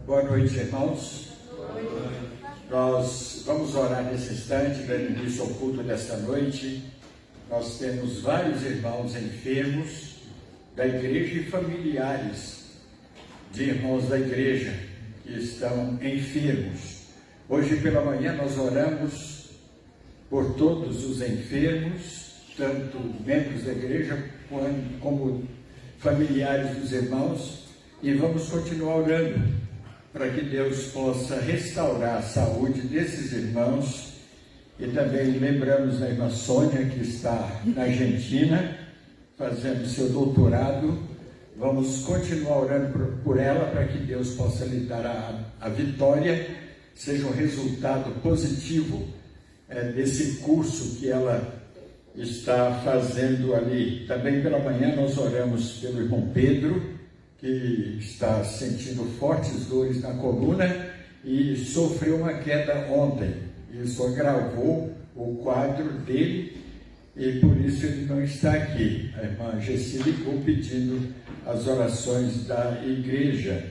Boa noite, irmãos. Nós vamos orar nesse instante, dando início ao culto desta noite. Nós temos vários irmãos enfermos da igreja e familiares de irmãos da igreja que estão enfermos. Hoje pela manhã nós oramos por todos os enfermos, tanto membros da igreja como familiares dos irmãos, e vamos continuar orando para que Deus possa restaurar a saúde desses irmãos. E também lembramos da irmã Sônia, que está na Argentina, fazendo seu doutorado. Vamos continuar orando por ela, para que Deus possa lhe dar a vitória, seja um resultado positivo desse curso que ela está fazendo ali. Também pela manhã nós oramos pelo irmão Pedro, que está sentindo fortes dores na coluna e sofreu uma queda ontem. Isso agravou o quadro dele e por isso ele não está aqui. A irmã Gessi ligou pedindo as orações da igreja.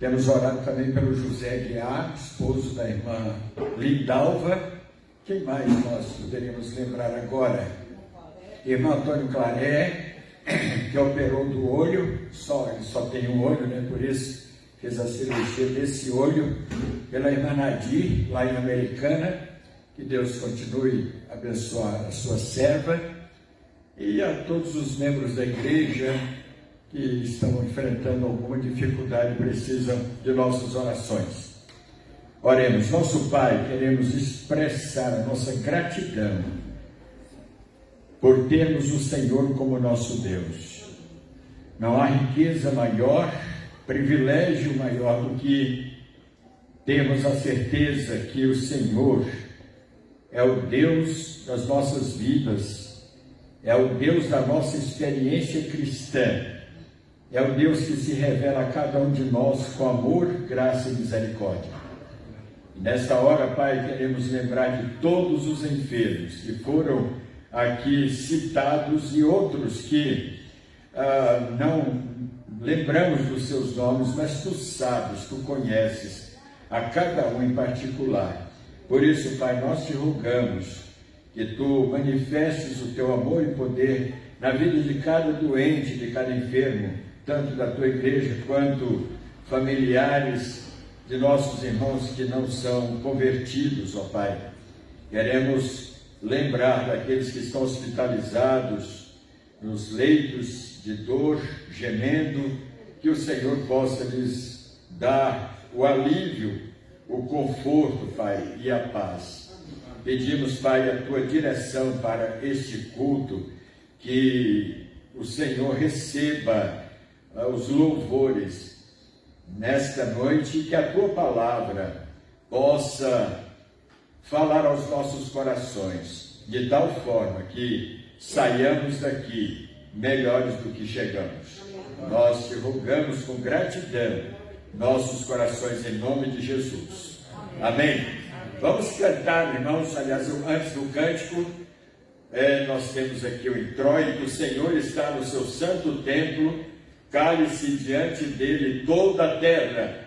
Temos orado também pelo José Guiar, esposo da irmã Lindalva. Quem mais nós poderíamos lembrar agora? Irmão Antônio Claré, que operou do olho, ele só tem um olho, né? Por isso fez a cirurgia desse olho. Pela irmã Nadir, lá em Americana, que Deus continue a abençoar a sua serva, e a todos os membros da igreja que estão enfrentando alguma dificuldade e precisam de nossas orações. Oremos. Nosso Pai, queremos expressar a nossa gratidão por termos o Senhor como nosso Deus. Não há riqueza maior, privilégio maior do que termos a certeza que o Senhor é o Deus das nossas vidas, é o Deus da nossa experiência cristã, é o Deus que se revela a cada um de nós com amor, graça e misericórdia. E nesta hora, Pai, queremos lembrar de todos os enfermos que foram aqui citados e outros que não lembramos dos seus nomes, mas Tu sabes, Tu conheces a cada um em particular. Por isso, Pai, nós Te rogamos que Tu manifestes o Teu amor e poder na vida de cada doente, de cada enfermo, tanto da Tua igreja quanto familiares de nossos irmãos que não são convertidos, ó Pai. Queremos lembrar daqueles que estão hospitalizados, nos leitos de dor, gemendo, que o Senhor possa lhes dar o alívio, o conforto, Pai, e a paz. Pedimos, Pai, a Tua direção para este culto, que o Senhor receba os louvores nesta noite, e que a Tua palavra possa falar aos nossos corações, de tal forma que saiamos daqui melhores do que chegamos. Nós Te rogamos com gratidão, nossos corações, em nome de Jesus. Amém. Vamos cantar, irmãos. Aliás, antes do cântico, nós temos aqui o introito: o Senhor está no seu santo templo, cale-se diante dele toda a terra.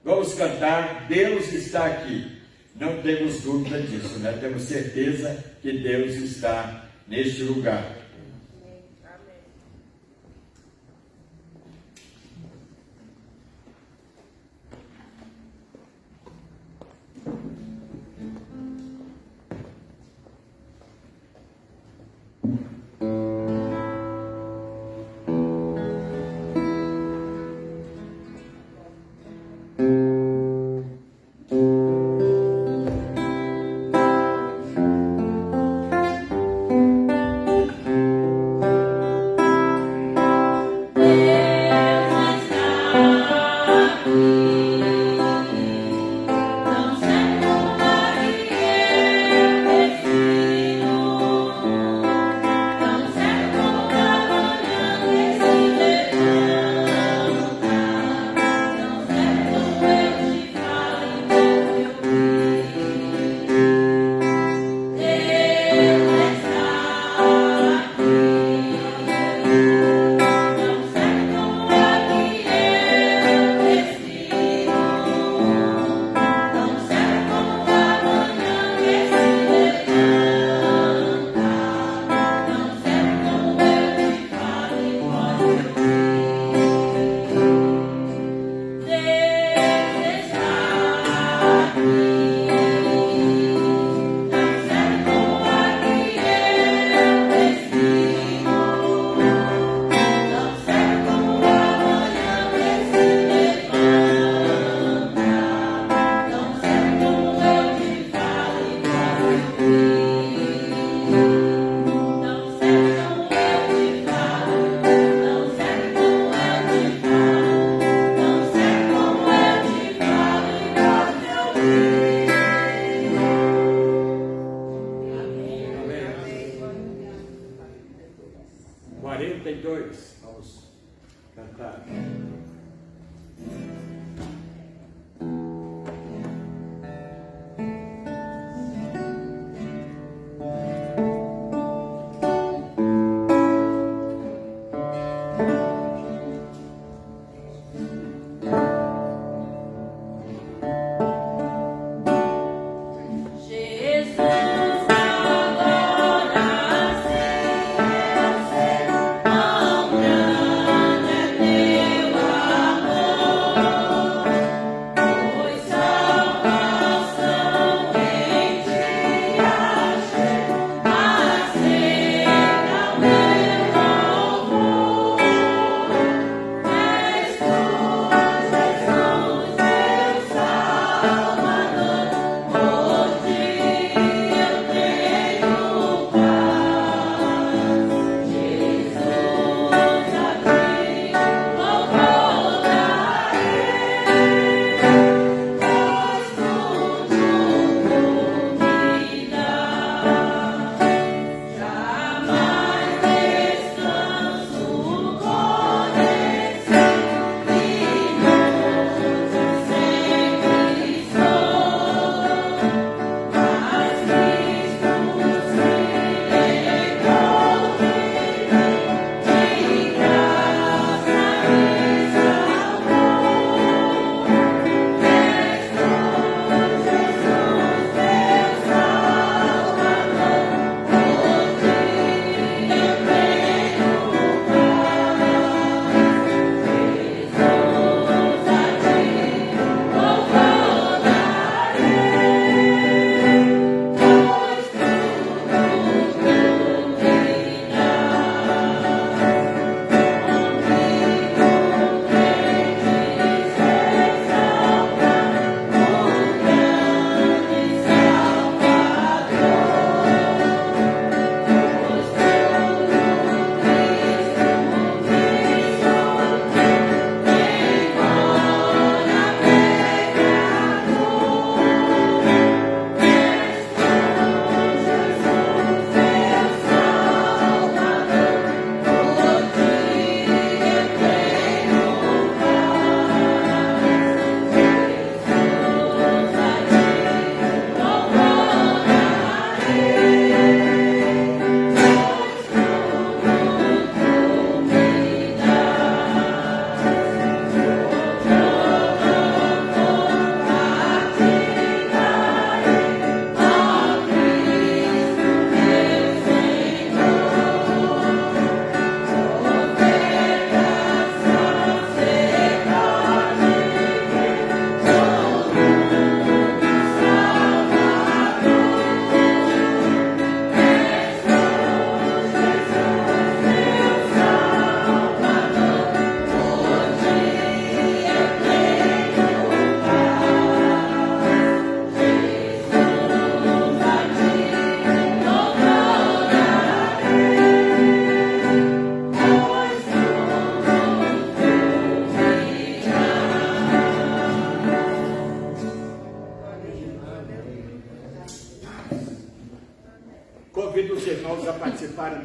Vamos cantar, Deus está aqui. Não temos dúvida disso, né? Temos certeza que Deus está neste lugar.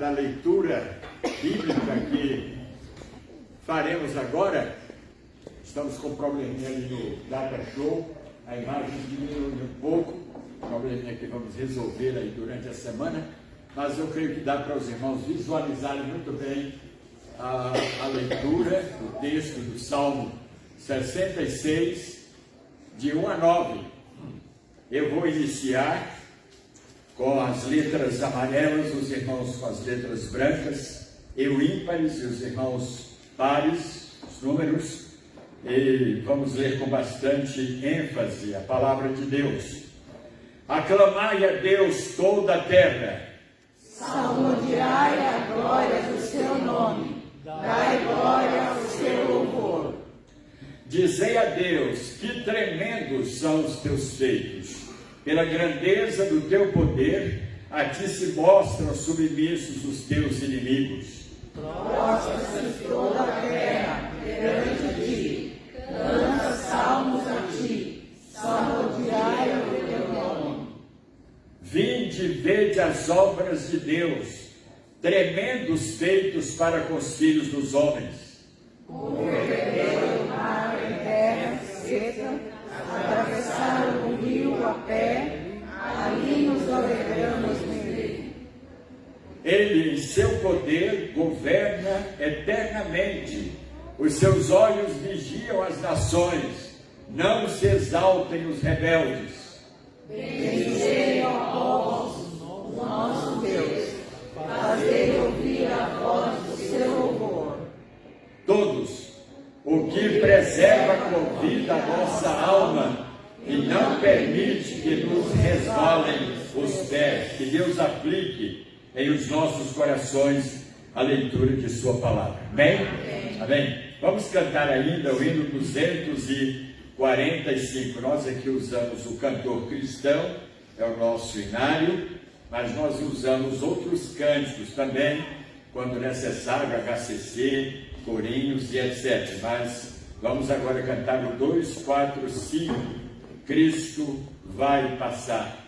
da leitura bíblica que faremos agora. Estamos com um probleminha ali no Data Show, a imagem diminuiu um pouco, probleminha que vamos resolver aí durante a semana, mas eu creio que dá para os irmãos visualizarem muito bem a leitura do texto do Salmo 66, de 1 a 9. Eu vou iniciar com as letras amarelas, os irmãos com as letras brancas, eu ímpares e os irmãos pares, os números, e vamos ler com bastante ênfase a palavra de Deus. Aclamai a Deus toda a terra, salmodiai a glória do seu nome, dai glória ao seu louvor. Dizei a Deus, que tremendos são os teus feitos. Pela grandeza do teu poder, a ti se mostram submissos os teus inimigos. Prostra-se toda a terra perante ti, canta salmos a ti, salmodiai o teu nome. Vinde e vede as obras de Deus, tremendos feitos para com os filhos dos homens. Converteu o mar em terra seca, atravessaram o rio a pé, ali nos alegramos nele. Ele, em seu poder, governa eternamente. Os seus olhos vigiam as nações, não se exaltem os rebeldes. Bendizei, ó povos, o nosso Deus, fazei ouvir a voz do seu louvor. Todos, o que preserva com vida a nossa alma e não permite que nos resvalem os pés, que Deus aplique em os nossos corações a leitura de sua palavra. Amém? Amém. Vamos cantar ainda o hino 245. Nós aqui usamos o cantor cristão, é o nosso hinário, mas nós usamos outros cânticos também, quando necessário, HCC, corinhos e etc. Mas vamos agora cantar o 245, Cristo vai passar.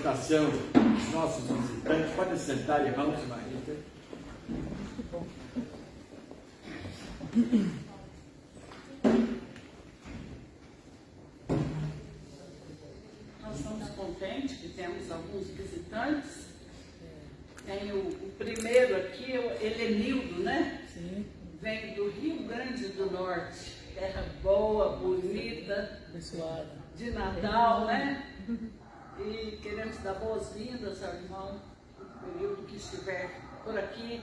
apresentação dos nossos visitantes. Pode sentar, irmãos e Marita. Nós estamos contentes que temos alguns visitantes. Tem o primeiro aqui, o Helenildo, né? Sim, Vem do Rio Grande do Norte, terra boa, bonita, abençoada. de Natal, né? E queremos dar boas-vindas ao irmão no período que estiver por aqui.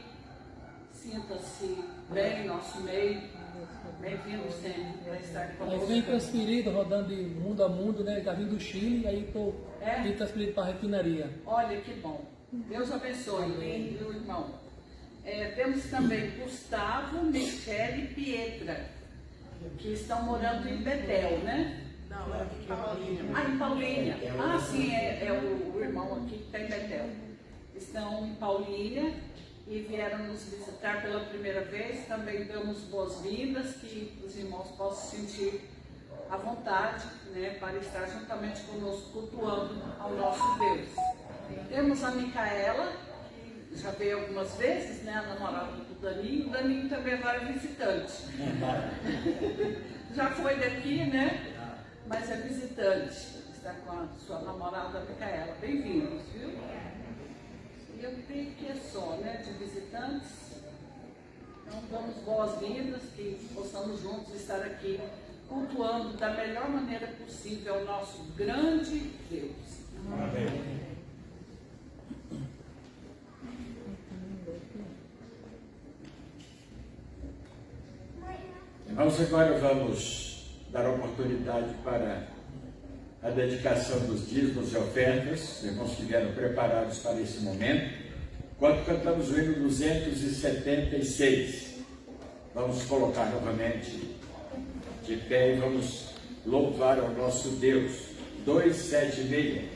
Sinta-se bem em nosso meio. Bem-vindo sempre para estar Aí conosco. vem transferido, rodando de mundo a mundo, né? Já vim do Chile, aí estou É? transferido para a refinaria. Olha que bom. Deus abençoe, meu irmão. Temos também Gustavo, Michele e Pietra, que estão morando em Betel, né? Não, é aqui em Paulinha. Ah, em Paulinha. Ah, sim, é o irmão aqui que está em Betel. Estão em Paulinha e vieram nos visitar pela primeira vez. Também damos boas-vindas, que os irmãos possam sentir à vontade, né, para estar juntamente conosco, cultuando ao nosso Deus. Temos a Micaela, que já veio algumas vezes, né, a namorada do Daninho. O Daninho também agora é visitante. Já foi daqui, né? Mas é visitante. Está com a sua namorada Micaela. Bem-vindos, viu? E eu creio que é só, né, de visitantes. Então, damos boas-vindas, que possamos juntos estar aqui cultuando da melhor maneira possível ao nosso grande Deus. Amém. Irmãos, agora vamos dar oportunidade para a dedicação dos dízimos e ofertas. Os irmãos que vieram preparados para esse momento. Enquanto cantamos o hino 276, vamos colocar novamente de pé e vamos louvar ao nosso Deus. 276.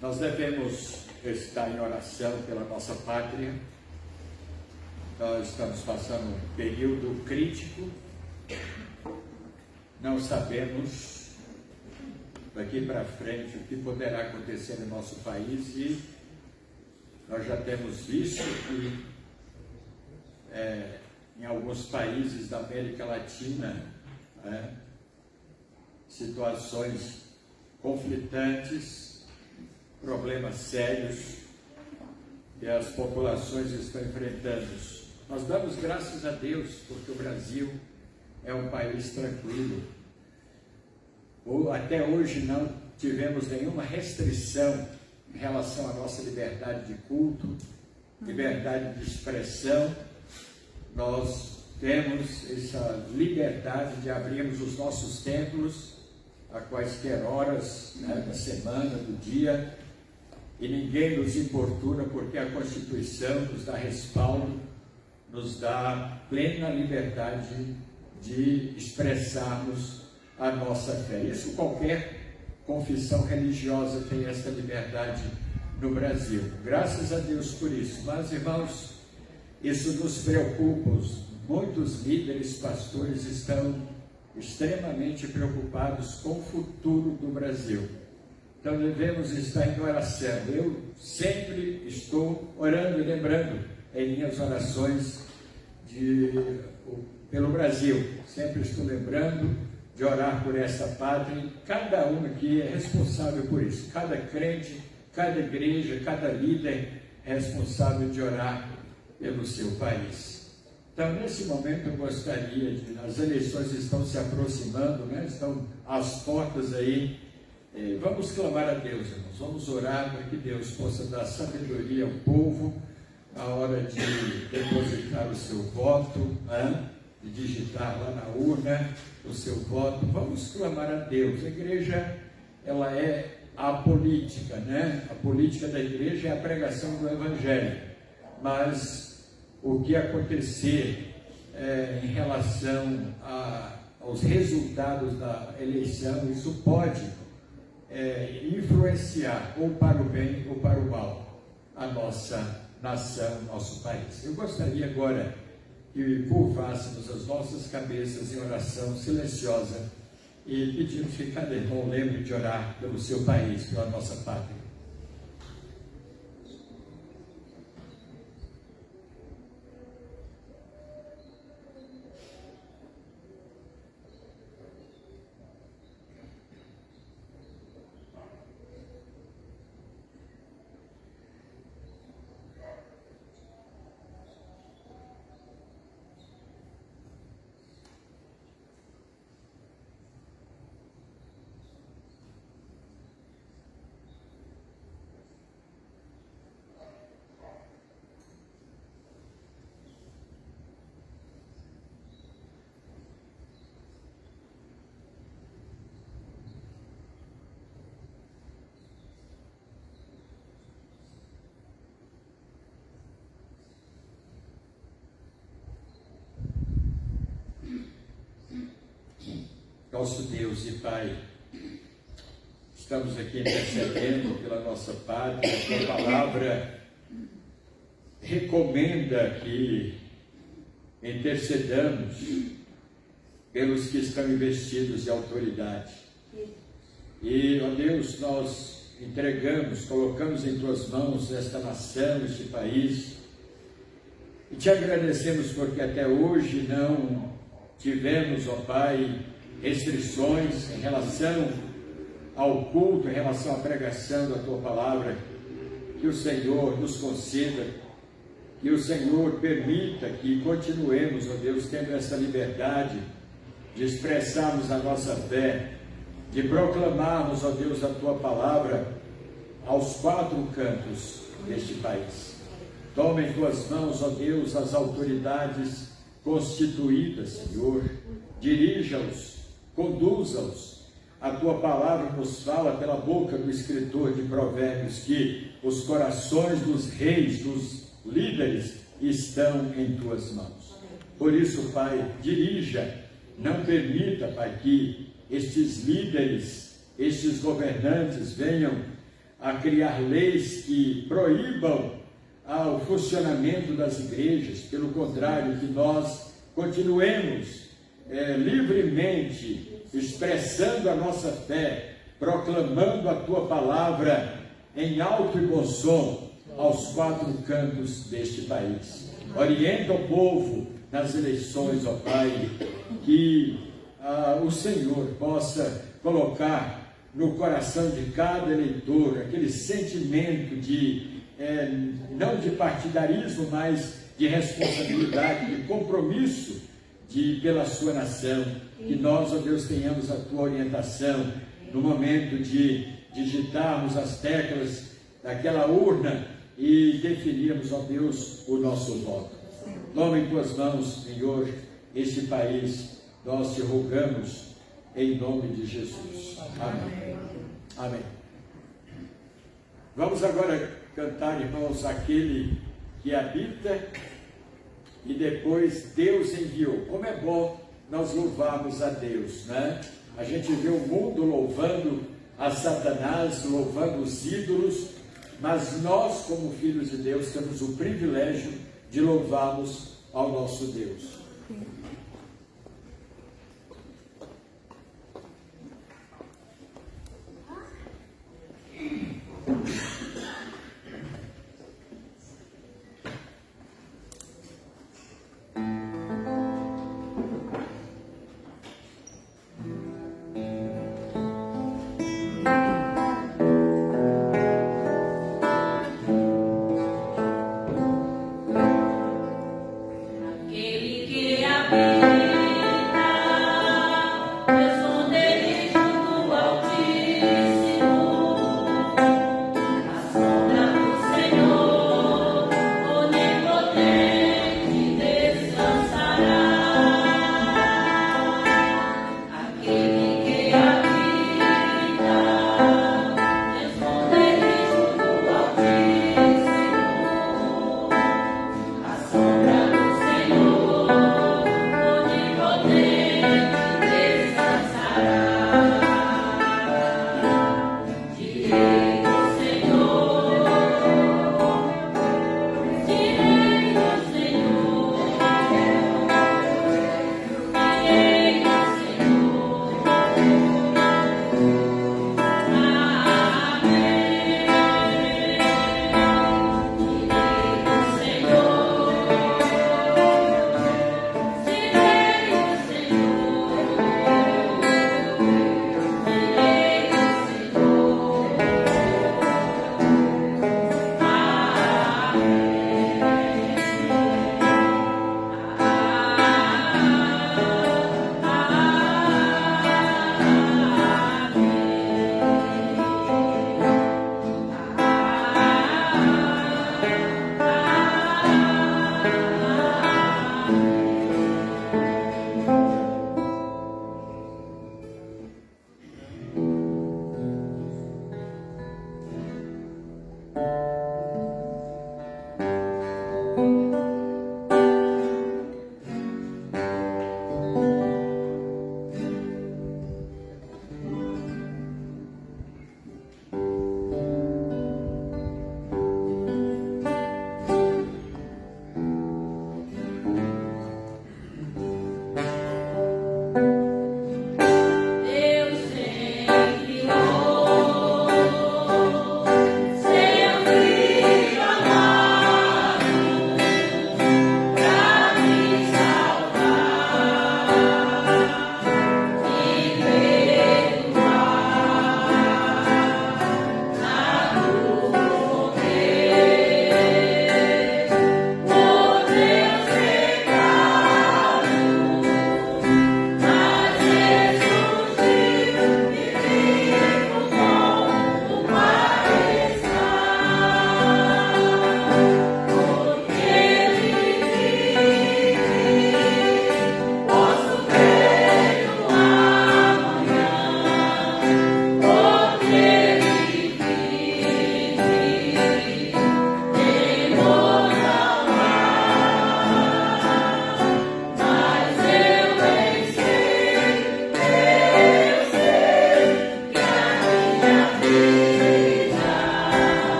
Nós devemos estar em oração pela nossa pátria. Nós estamos passando um período crítico. Não sabemos daqui para frente o que poderá acontecer no nosso país e nós já temos visto que em alguns países da América Latina situações conflitantes, problemas sérios que as populações estão enfrentando. Nós damos graças a Deus porque o Brasil é um país tranquilo. Até hoje não tivemos nenhuma restrição em relação à nossa liberdade de culto, liberdade de expressão. Nós temos essa liberdade de abrirmos os nossos templos a quaisquer horas da semana, do dia, e ninguém nos importuna porque a Constituição nos dá respaldo, nos dá plena liberdade de expressarmos a nossa fé. Isso qualquer confissão religiosa tem essa liberdade no Brasil. Graças a Deus por isso. Mas, irmãos, isso nos preocupa. Muitos líderes, pastores estão extremamente preocupados com o futuro do Brasil. Então devemos estar em oração. Eu sempre estou orando e lembrando em minhas orações pelo Brasil. Sempre estou lembrando de orar por essa pátria. Cada um aqui é responsável por isso. Cada crente, cada igreja, cada líder é responsável de orar pelo seu país. Então, nesse momento, eu gostaria de... As eleições estão se aproximando, estão às portas aí. Vamos clamar a Deus, irmãos. Vamos orar para que Deus possa dar sabedoria ao povo na hora de depositar o seu voto, de digitar lá na urna o seu voto. Vamos clamar a Deus. A igreja, ela é apolítica, A política da igreja é a pregação do Evangelho. Mas o que acontecer em relação aos resultados da eleição, isso pode influenciar ou para o bem ou para o mal a nossa nação, nosso país. Eu gostaria agora que curvássemos as nossas cabeças em oração silenciosa e pedimos que cada irmão lembre de orar pelo seu país, pela nossa pátria. nosso Deus e Pai, estamos aqui intercedendo pela nossa pátria. A tua palavra recomenda que intercedamos pelos que estão investidos de autoridade. E, ó Deus, nós entregamos, colocamos em tuas mãos esta nação, este país, e te agradecemos porque até hoje não tivemos, ó Pai, restrições em relação ao culto, em relação à pregação da tua palavra. Que o Senhor nos conceda, que o Senhor permita que continuemos, ó Deus, tendo essa liberdade de expressarmos a nossa fé, de proclamarmos, ó Deus, a tua palavra aos quatro cantos deste país. Toma em tuas mãos, ó Deus, as autoridades constituídas, Senhor, dirija-os, conduza-os. A tua palavra nos fala pela boca do escritor de Provérbios que os corações dos reis, dos líderes, estão em tuas mãos. Por isso, Pai, dirija, não permita, Pai, que estes líderes, estes governantes venham a criar leis que proíbam o funcionamento das igrejas. Pelo contrário, que nós continuemos livremente expressando a nossa fé, proclamando a tua palavra em alto e bom som aos quatro cantos deste país. Orienta o povo nas eleições, ó Pai, que o Senhor possa colocar no coração de cada eleitor aquele sentimento de, não de partidarismo, mas de responsabilidade, de compromisso pela sua nação. Que nós, ó Deus, tenhamos a tua orientação no momento de digitarmos as teclas daquela urna e definirmos, ó Deus, o nosso voto. Toma em tuas mãos, Senhor, este país, nós te rogamos em nome de Jesus. Amém. Amém. Vamos agora cantar, irmãos, aquele que habita e depois Deus enviou. Como é bom nós louvarmos a Deus, né? A gente vê o mundo louvando a Satanás, louvando os ídolos, mas nós, como filhos de Deus, temos o privilégio de louvarmos ao nosso Deus. Aquele que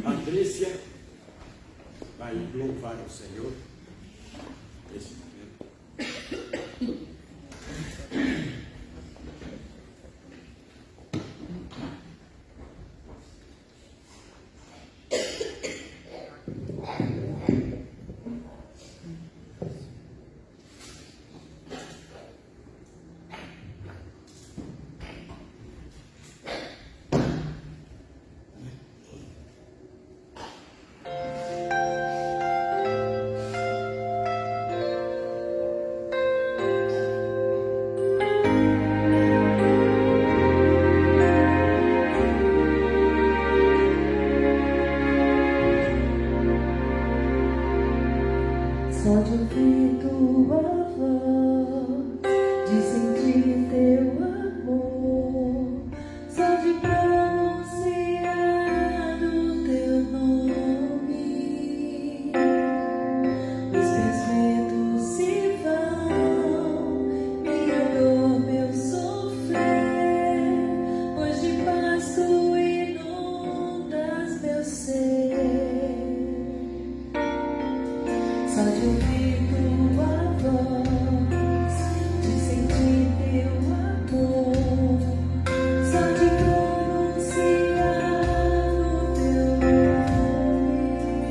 Patrícia vai louvar ao Senhor nesse momento. Só de ouvir tua voz, de sentir teu amor, só de pronunciar o teu nome, os meus medos se vão, minha dor, meu sofrer, pois de paz tu inundas meu ser. Só de ouvir tua voz, de sentir teu amor, só de pronunciar o teu nome,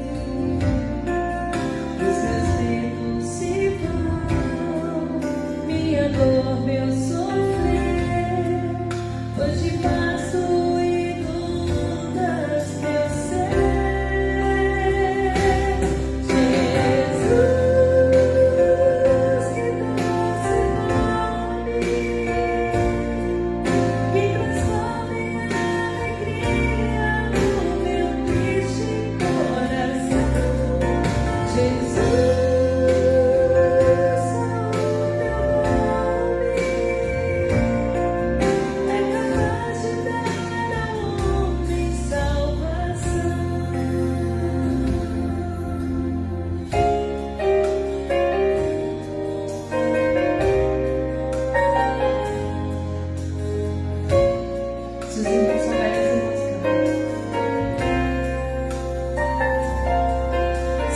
os meus medos se vão, minha dor, meu sofrer, pois de paz tu inundas meu ser.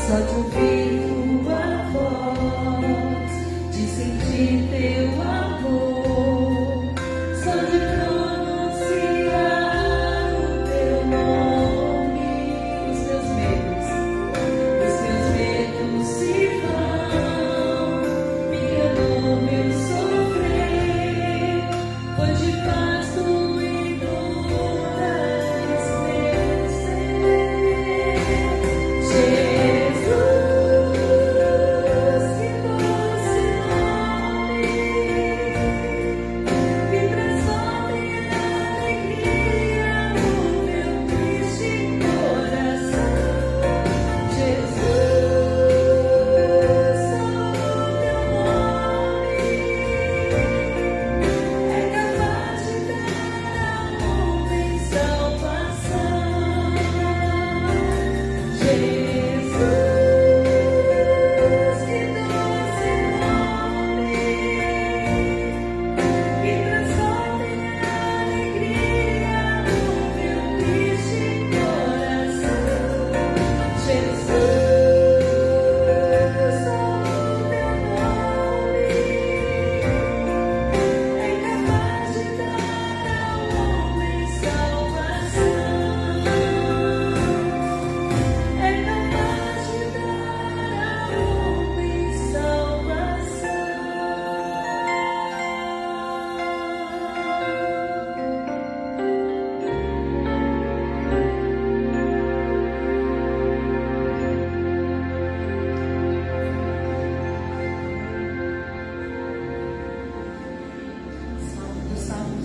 Só de ouvir tua voz, de sentir teu amor, só de pronunciar o teu nome, os meus medos se vão, minha dor, meu sofrer, pois de paz tu inundas meu ser.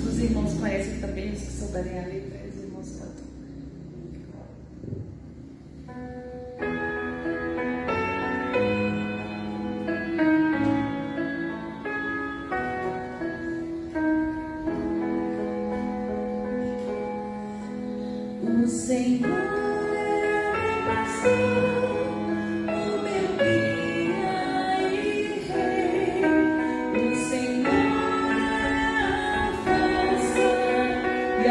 Os irmãos conhecem também, os que souberem a letra, os irmãos cantam. O Senhor é a salvação, o meu guia e rei. O Senhor é a força e a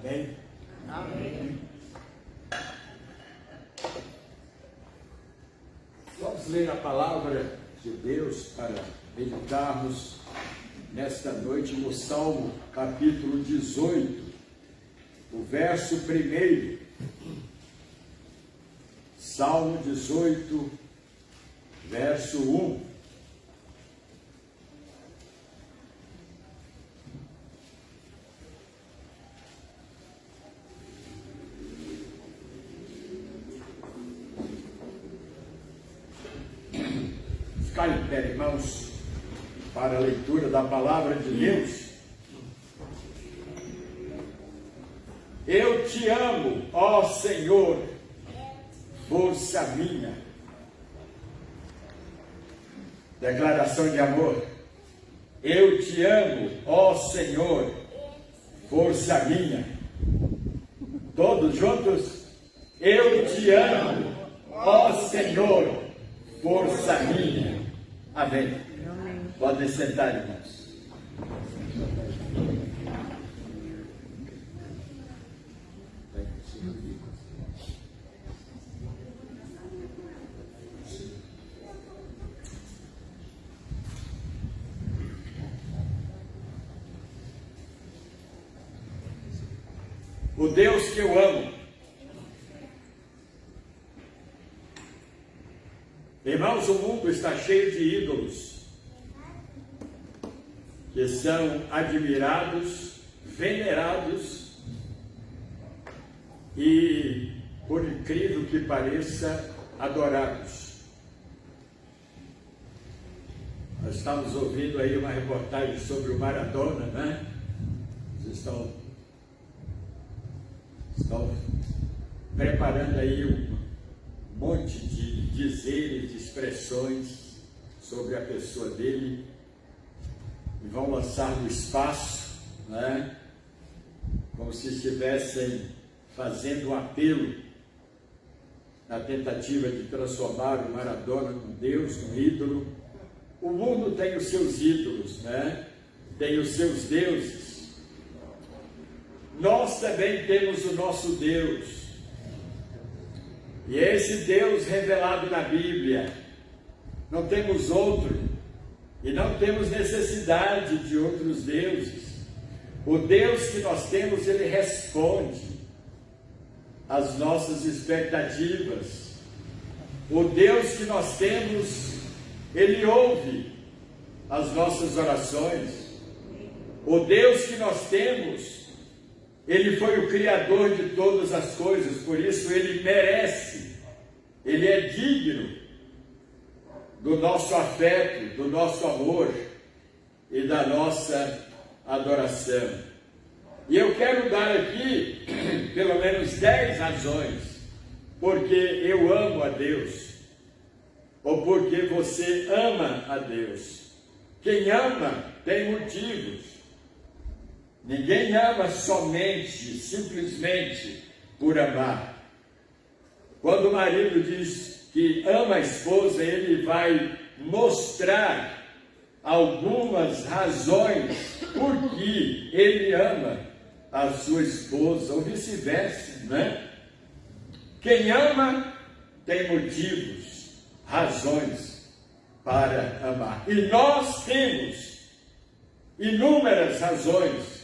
Amém? Amém. Vamos ler a palavra de Deus para meditarmos nesta noite no Salmo capítulo 18, o verso 1. Salmo 18, verso 1. Ficar em pé, irmãos, para a leitura da palavra de Deus. Eu te amo, ó Senhor, força minha. Declaração de amor. Eu te amo, ó Senhor, força minha. Todos juntos? Eu te amo, ó Senhor, força minha. Amém. Podem sentar, irmãos. o Deus que eu amo. Irmãos, o mundo está cheio de ídolos que são admirados, venerados e, por incrível que pareça, adorados. Nós estamos ouvindo aí uma reportagem sobre o Maradona, né? Vocês estão preparando aí um monte de dizeres, de expressões sobre a pessoa dele e vão lançar no espaço, né? Como se estivessem fazendo um apelo na tentativa de transformar o Maradona num Deus, num ídolo. O mundo tem os seus ídolos, né? Tem os seus deuses. Nós também temos o nosso Deus. E esse Deus revelado na Bíblia, não temos outro, e não temos necessidade de outros deuses. O Deus que nós temos, ele responde às nossas expectativas. O Deus que nós temos, ele ouve as nossas orações. O Deus que nós temos, ele foi o Criador de todas as coisas, por isso ele merece, ele é digno do nosso afeto, do nosso amor e da nossa adoração. E eu quero dar aqui pelo menos 10 razões porque eu amo a Deus, ou porque você ama a Deus. Quem ama tem motivos. Ninguém ama somente, simplesmente por amar. Quando o marido diz que ama a esposa, ele vai mostrar algumas razões por que ele ama a sua esposa, ou vice-versa, né? Quem ama tem motivos, razões para amar. E nós temos inúmeras razões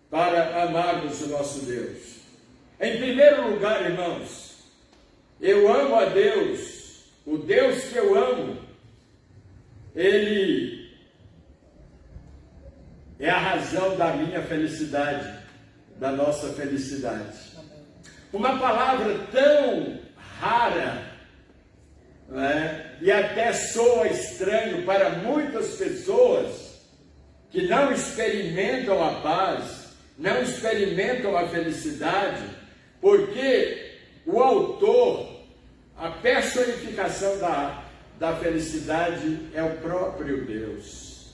para amarmos o nosso Deus. Em primeiro lugar, irmãos, eu amo a Deus. O Deus que eu amo, ele é a razão da minha felicidade, da nossa felicidade. Uma palavra tão rara, né, e até soa estranho para muitas pessoas que não experimentam a paz, não experimentam a felicidade, porque o autor, a personificação da felicidade é o próprio Deus.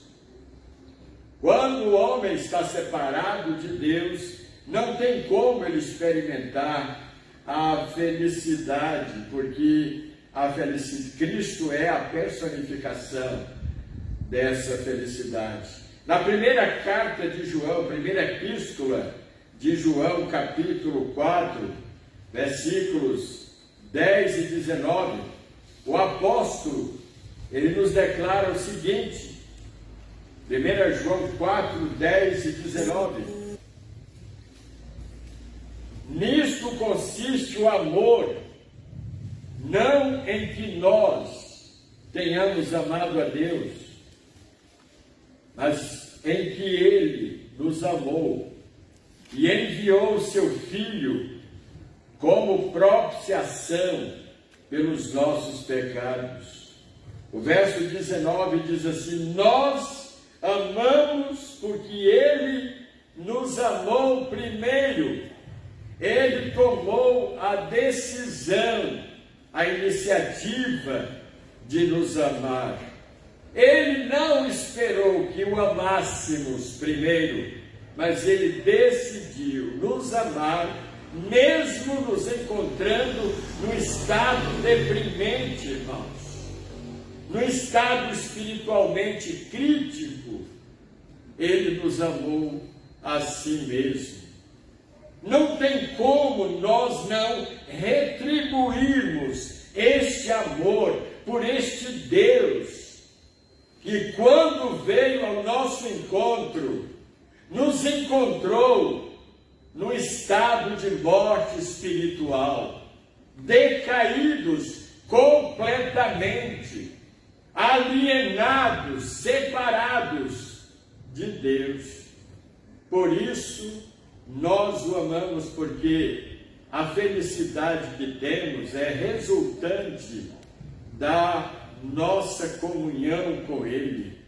Quando o homem está separado de Deus, não tem como ele experimentar a felicidade, porque Cristo é a personificação dessa felicidade. Na primeira carta de João, primeira epístola de João, capítulo 4, versículos 10 e 19, o apóstolo, ele nos declara o seguinte, 1 João 4, 10 e 19, nisto consiste o amor, não em que nós tenhamos amado a Deus, mas em que Ele nos amou e enviou o seu Filho como propiciação pelos nossos pecados. O verso 19 diz assim, nós amamos porque Ele nos amou primeiro. Ele tomou a decisão, a iniciativa de nos amar. Ele não esperou que o amássemos primeiro, mas Ele decidiu nos amar, mesmo nos encontrando no estado deprimente, irmãos, no estado espiritualmente crítico. Ele nos amou a si mesmo. Não tem como nós não retribuirmos este amor por este Deus que, quando veio ao nosso encontro, nos encontrou no estado de morte espiritual, decaídos completamente, alienados, separados de Deus. Por isso, nós o amamos, porque a felicidade que temos é resultante da nossa comunhão com Ele.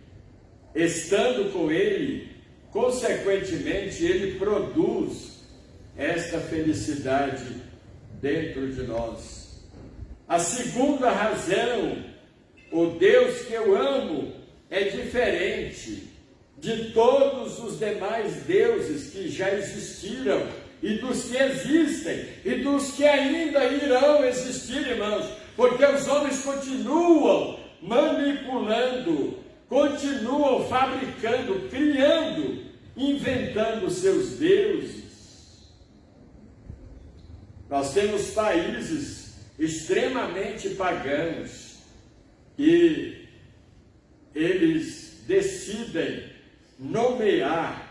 Estando com Ele, consequentemente, Ele produz esta felicidade dentro de nós. A segunda razão, o Deus que eu amo é diferente de todos os demais deuses que já existiram e dos que existem e dos que ainda irão existir, irmãos, porque os homens continuam manipulando, continuam fabricando, criando, inventando seus deuses. Nós temos países extremamente pagãos e eles decidem nomear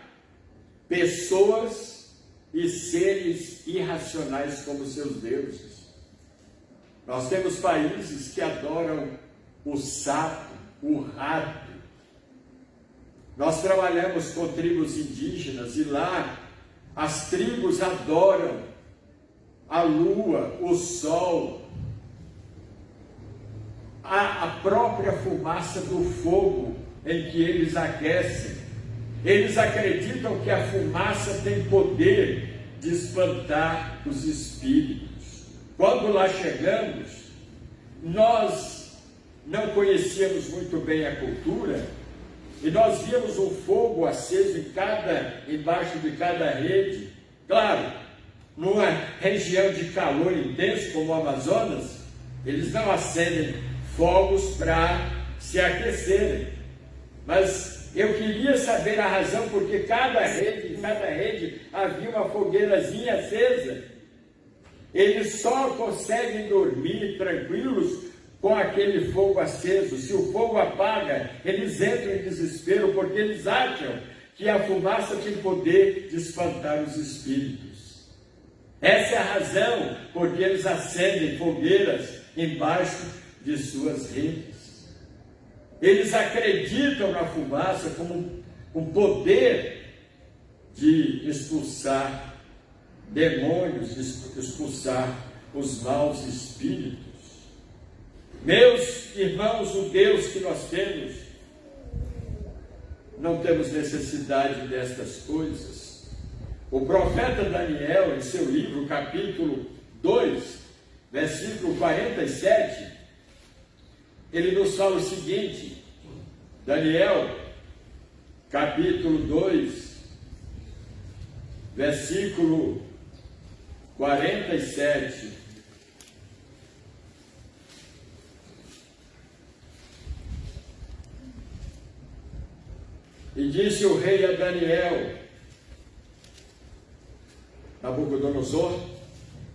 pessoas e seres irracionais como seus deuses. Nós temos países que adoram o sapo, o rato. Nós trabalhamos com tribos indígenas e lá as tribos adoram a lua, o sol, a própria fumaça do fogo em que eles aquecem. Eles acreditam que a fumaça tem poder de espantar os espíritos. Quando lá chegamos, nós não conhecíamos muito bem a cultura e nós víamos um fogo aceso embaixo de cada rede. Claro, numa região de calor intenso como o Amazonas, eles não acendem fogos para se aquecerem. Mas eu queria saber a razão porque em cada rede havia uma fogueirazinha acesa. Eles só conseguem dormir tranquilos com aquele fogo aceso. Se o fogo apaga, eles entram em desespero porque eles acham que a fumaça tem poder de espantar os espíritos. Essa é a razão porque eles acendem fogueiras embaixo de suas redes. Eles acreditam na fumaça como um poder de expulsar demônios, de expulsar os maus espíritos. Meus irmãos, o Deus que nós temos, não temos necessidade destas coisas. O profeta Daniel, em seu livro, capítulo 2, versículo 47, ele nos fala o seguinte, Daniel, capítulo 2, versículo 47. E disse o rei a Daniel, Nabucodonosor,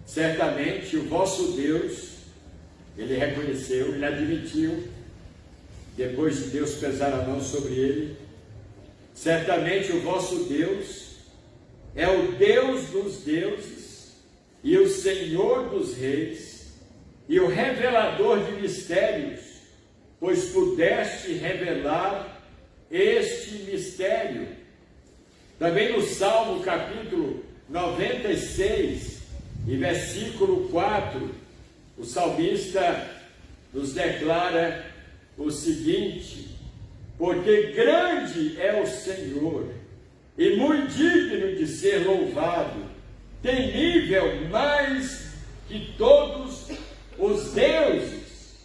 certamente o vosso Deus, ele reconheceu, ele admitiu, depois de Deus pesar a mão sobre ele, certamente o vosso Deus é o Deus dos deuses e o Senhor dos reis e o revelador de mistérios, pois pudeste revelar este mistério. Também no Salmo capítulo 96 e versículo 4, o salmista nos declara o seguinte: porque grande é o Senhor e muito digno de ser louvado, tem nível mais que todos os deuses.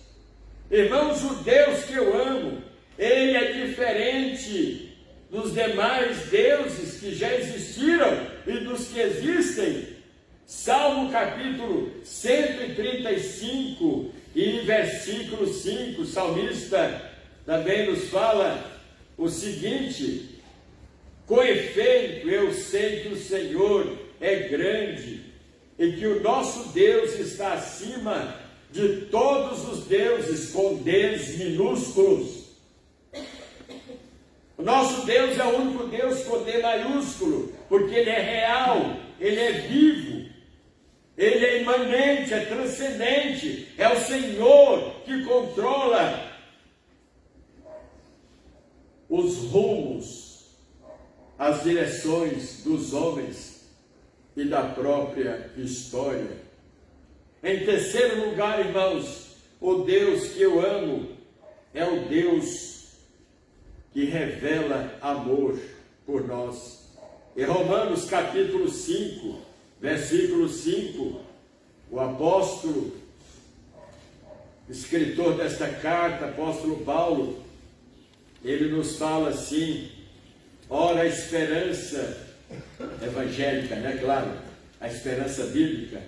Irmãos, o Deus que eu amo, ele é diferente dos demais deuses que já existiram e dos que existem. Salmo capítulo 135 e versículo 5, o salmista também nos fala o seguinte: com efeito eu sei que o Senhor é grande e que o nosso Deus está acima de todos os deuses, com Ds minúsculos. O nosso Deus é o único Deus com D maiúsculo, porque Ele é real, ele é vivo, ele é imanente, é transcendente, é o Senhor que controla os rumos, as direções dos homens e da própria história. Em terceiro lugar, irmãos, o Deus que eu amo é o Deus que revela amor por nós. Em Romanos capítulo 5, versículo 5, o apóstolo, escritor desta carta, apóstolo Paulo, ele nos fala assim: ora, a esperança evangélica, né? Claro, a esperança bíblica.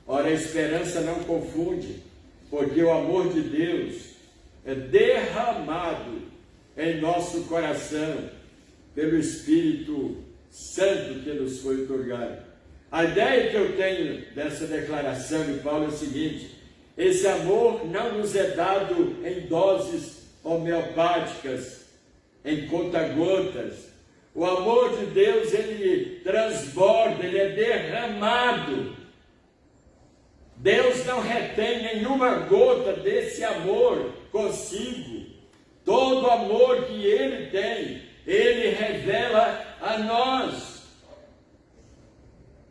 Ora, a esperança não confunde, porque o amor de Deus é derramado em nosso coração pelo Espírito Santo que nos foi otorgado. A ideia que eu tenho dessa declaração de Paulo é o seguinte: esse amor não nos é dado em doses homeopáticas, em conta-gotas. O amor de Deus, ele transborda, ele é derramado. Deus não retém nenhuma gota desse amor consigo. Todo amor que ele tem, ele revela a nós.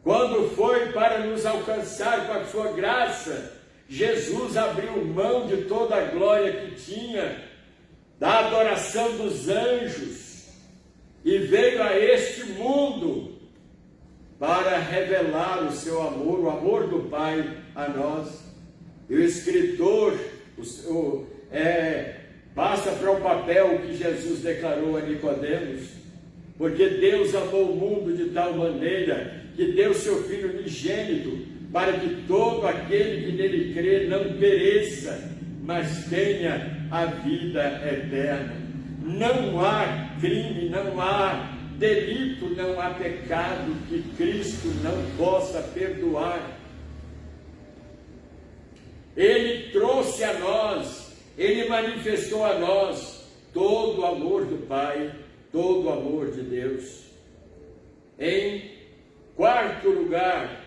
Quando foi para nos alcançar com a sua graça, Jesus abriu mão de toda a glória que tinha, da adoração dos anjos, e veio a este mundo para revelar o seu amor, o amor do Pai a nós. E o escritor passa para o papel que Jesus declarou a Nicodemos, porque Deus amou o mundo de tal maneira que deu seu Filho unigênito, para que todo aquele que nele crê não pereça, mas tenha a vida eterna. Não há crime, não há delito, não há pecado que Cristo não possa perdoar. Ele trouxe a nós, ele manifestou a nós todo o amor do Pai, todo o amor de Deus. Em quarto lugar,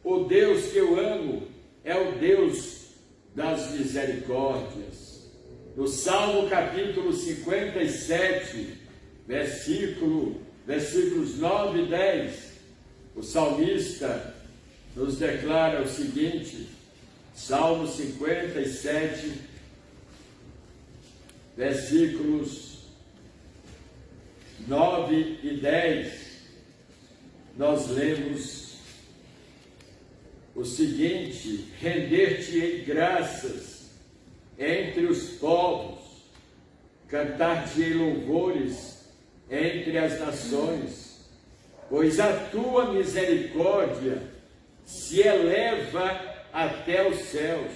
o Deus que eu amo é o Deus das misericórdias. No Salmo capítulo 57, versículos 9 e 10, o salmista nos declara o seguinte: Salmo 57, versículos 9 e 10, nós lemos o seguinte: render-te-ei graças entre os povos, cantar-te-ei louvores entre as nações, pois a tua misericórdia se eleva até os céus,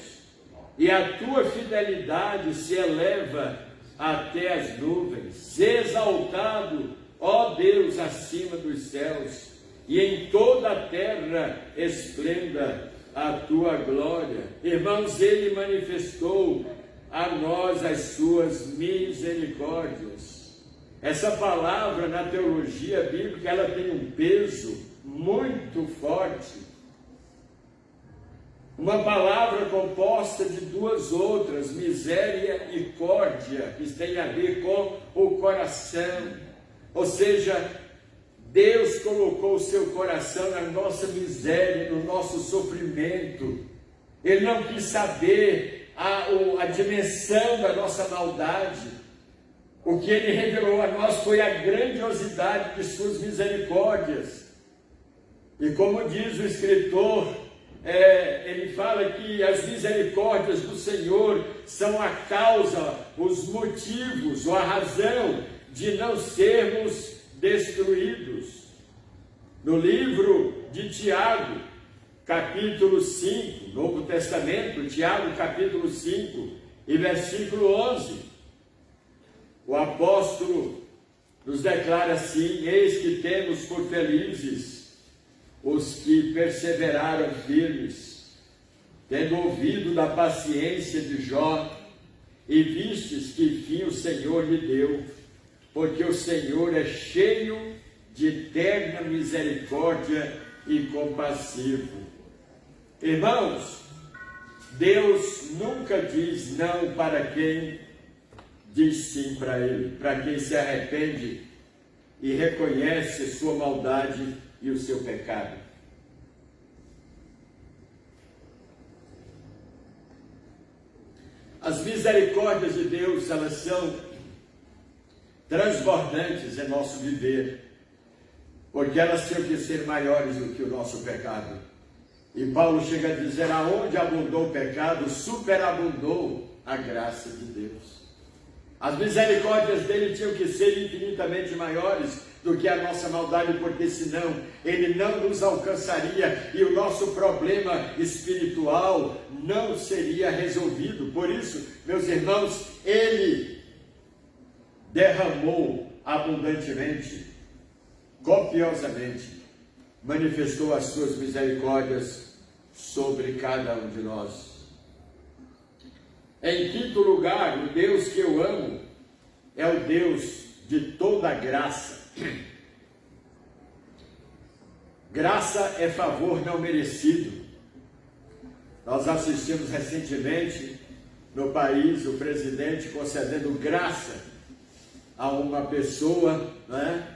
e a tua fidelidade se eleva até as nuvens. Sê exaltado, ó Deus, acima dos céus, e em toda a terra esplenda a tua glória. Irmãos, ele manifestou a nós as suas misericórdias. Essa palavra na teologia bíblica, ela tem um peso muito forte. Uma palavra composta de duas outras, miséria e córdia, que tem a ver com o coração. Ou seja, Deus colocou o seu coração na nossa miséria, no nosso sofrimento. Ele não quis saber a dimensão da nossa maldade. O que ele revelou a nós foi a grandiosidade de suas misericórdias. E como diz o escritor, ele fala que as misericórdias do Senhor são a causa, os motivos ou a razão de não sermos destruídos. No livro de Tiago, capítulo 5, Novo Testamento, Tiago capítulo 5 e versículo 11, o apóstolo nos declara assim: eis que temos por felizes os que perseveraram firmes, tendo ouvido da paciência de Jó, e vistes que fim o Senhor lhe deu, porque o Senhor é cheio de eterna misericórdia e compassivo. Irmãos, Deus nunca diz não para quem diz sim para Ele, para quem se arrepende e reconhece sua maldade e o seu pecado. As misericórdias de Deus, elas são transbordantes em nosso viver, porque elas tinham que ser maiores do que o nosso pecado. E Paulo chega a dizer, aonde abundou o pecado, superabundou a graça de Deus. As misericórdias dele tinham que ser infinitamente maiores do que a nossa maldade, porque senão ele não nos alcançaria e o nosso problema espiritual não seria resolvido. Por isso, meus irmãos, ele derramou abundantemente, copiosamente, manifestou as suas misericórdias sobre cada um de nós. Em quinto lugar, o Deus que eu amo é o Deus de toda a graça. Graça é favor não merecido. Nós assistimos recentemente no país o presidente concedendo graça a uma pessoa, né?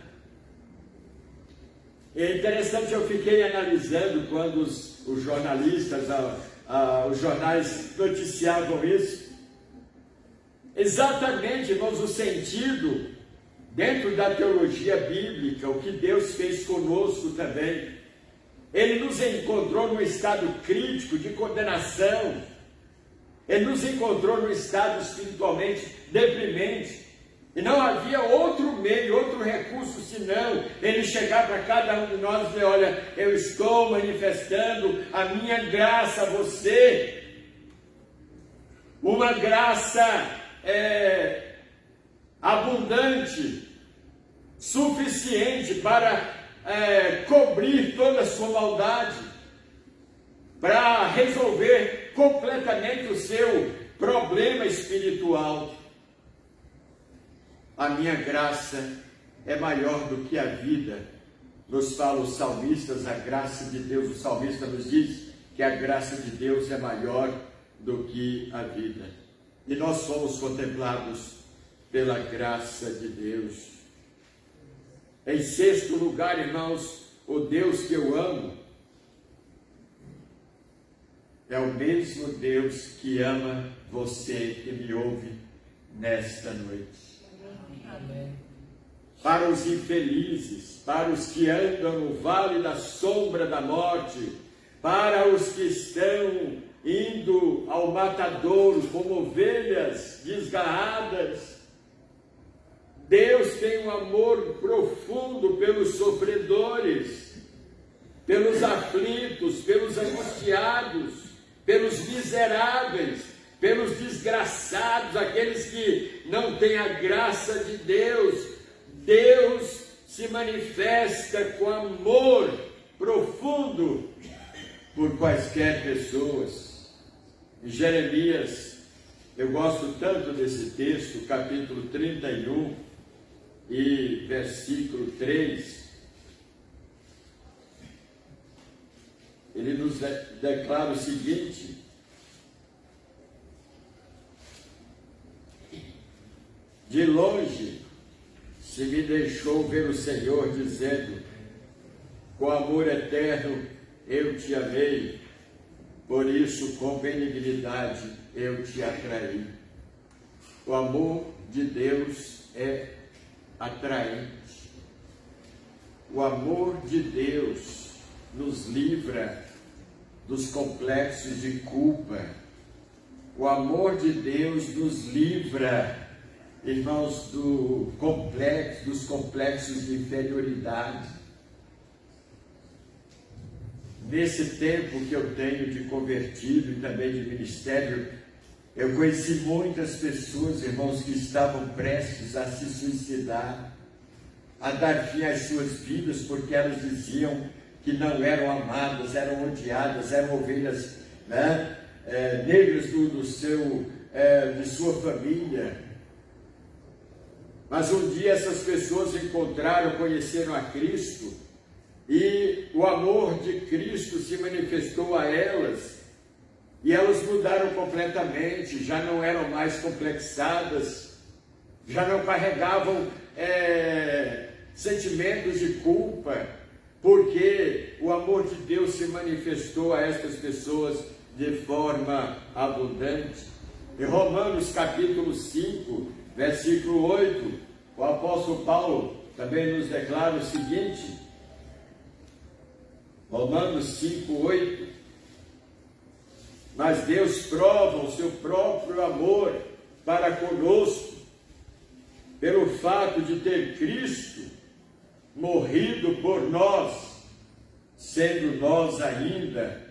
É interessante, eu fiquei analisando quando os jornalistas, os jornais noticiavam isso. Exatamente, irmãos, o sentido dentro da teologia bíblica, o que Deus fez conosco também. Ele nos encontrou num estado crítico de condenação. Ele nos encontrou num estado espiritualmente deprimente. E não havia outro meio, outro recurso, senão ele chegar para cada um de nós e dizer, olha, eu estou manifestando a minha graça a você. Uma graça abundante, suficiente para cobrir toda a sua maldade, para resolver completamente o seu problema espiritual. A minha graça é maior do que a vida. Nos fala os salmistas, a graça de Deus. O salmista nos diz que a graça de Deus é maior do que a vida. E nós somos contemplados pela graça de Deus. Em sexto lugar, irmãos, o Deus que eu amo é o mesmo Deus que ama você que me ouve nesta noite. Amém. Para os infelizes, para os que andam no vale da sombra da morte, para os que estão indo ao matadouro como ovelhas desgarradas, Deus tem um amor profundo pelos sofredores, pelos aflitos, pelos angustiados, pelos miseráveis, pelos desgraçados, aqueles que não têm a graça de Deus. Deus se manifesta com amor profundo por quaisquer pessoas. Em Jeremias, eu gosto tanto desse texto, capítulo 31 e versículo 3, ele nos declara o seguinte: de longe se me deixou ver o Senhor, dizendo, com amor eterno eu te amei, por isso com benignidade eu te atraí. O amor de Deus é atraente. O amor de Deus nos livra dos complexos de culpa. O amor de Deus nos livra, irmãos, dos complexos de inferioridade. Nesse tempo que eu tenho de convertido e também de ministério, eu conheci muitas pessoas, irmãos, que estavam prestes a se suicidar, a dar fim às suas vidas, porque elas diziam que não eram amadas, eram odiadas, eram ovelhas, né, negras de sua família. Mas um dia essas pessoas encontraram, conheceram a Cristo, E o amor de Cristo se manifestou a elas, e elas mudaram completamente, já não eram mais complexadas, já não carregavam sentimentos de culpa, porque o amor de Deus se manifestou a estas pessoas de forma abundante. Em Romanos capítulo 5, versículo 8, o apóstolo Paulo também nos declara o seguinte, Romanos 5, 8, mas Deus prova o seu próprio amor para conosco, pelo fato de ter Cristo morrido por nós, sendo nós ainda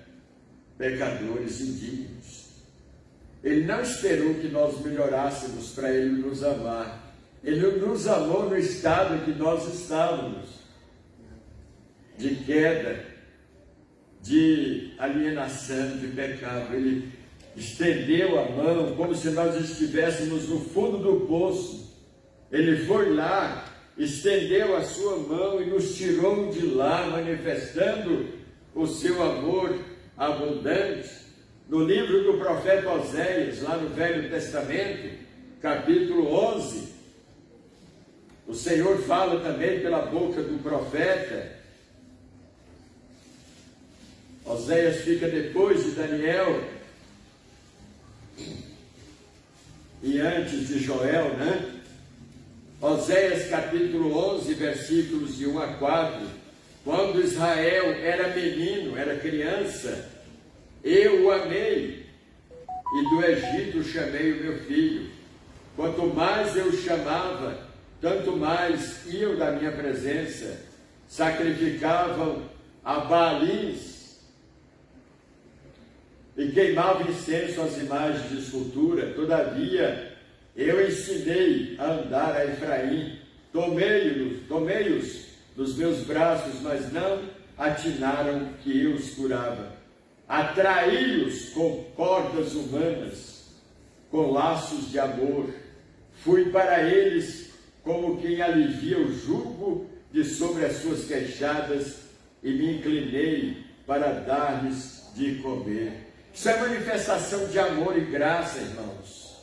pecadores indignos. Ele não esperou que nós melhorássemos para Ele nos amar. Ele nos amou no estado que nós estávamos, de queda, de alienação, de pecado. Ele estendeu a mão como se nós estivéssemos no fundo do poço. Ele foi lá, estendeu a sua mão e nos tirou de lá, manifestando o seu amor abundante. No livro do profeta Oséias, lá no Velho Testamento, capítulo 11, o Senhor fala também pela boca do profeta. Oséias fica depois de Daniel e antes de Joel, né? Oséias capítulo 11, versículos de 1 a 4. Quando Israel era menino, era criança, eu o amei, e do Egito chamei o meu filho. Quanto mais eu chamava, tanto mais iam da minha presença. Sacrificavam a Baalins e queimavam incenso às imagens de escultura. Todavia, eu ensinei a andar a Efraim, tomei-os dos meus braços, mas não atinaram que eu os curava. Atraí-os com cordas humanas, com laços de amor. Fui para eles como quem alivia o jugo de sobre as suas queixadas e me inclinei para dar-lhes de comer. Isso é manifestação de amor e graça, irmãos.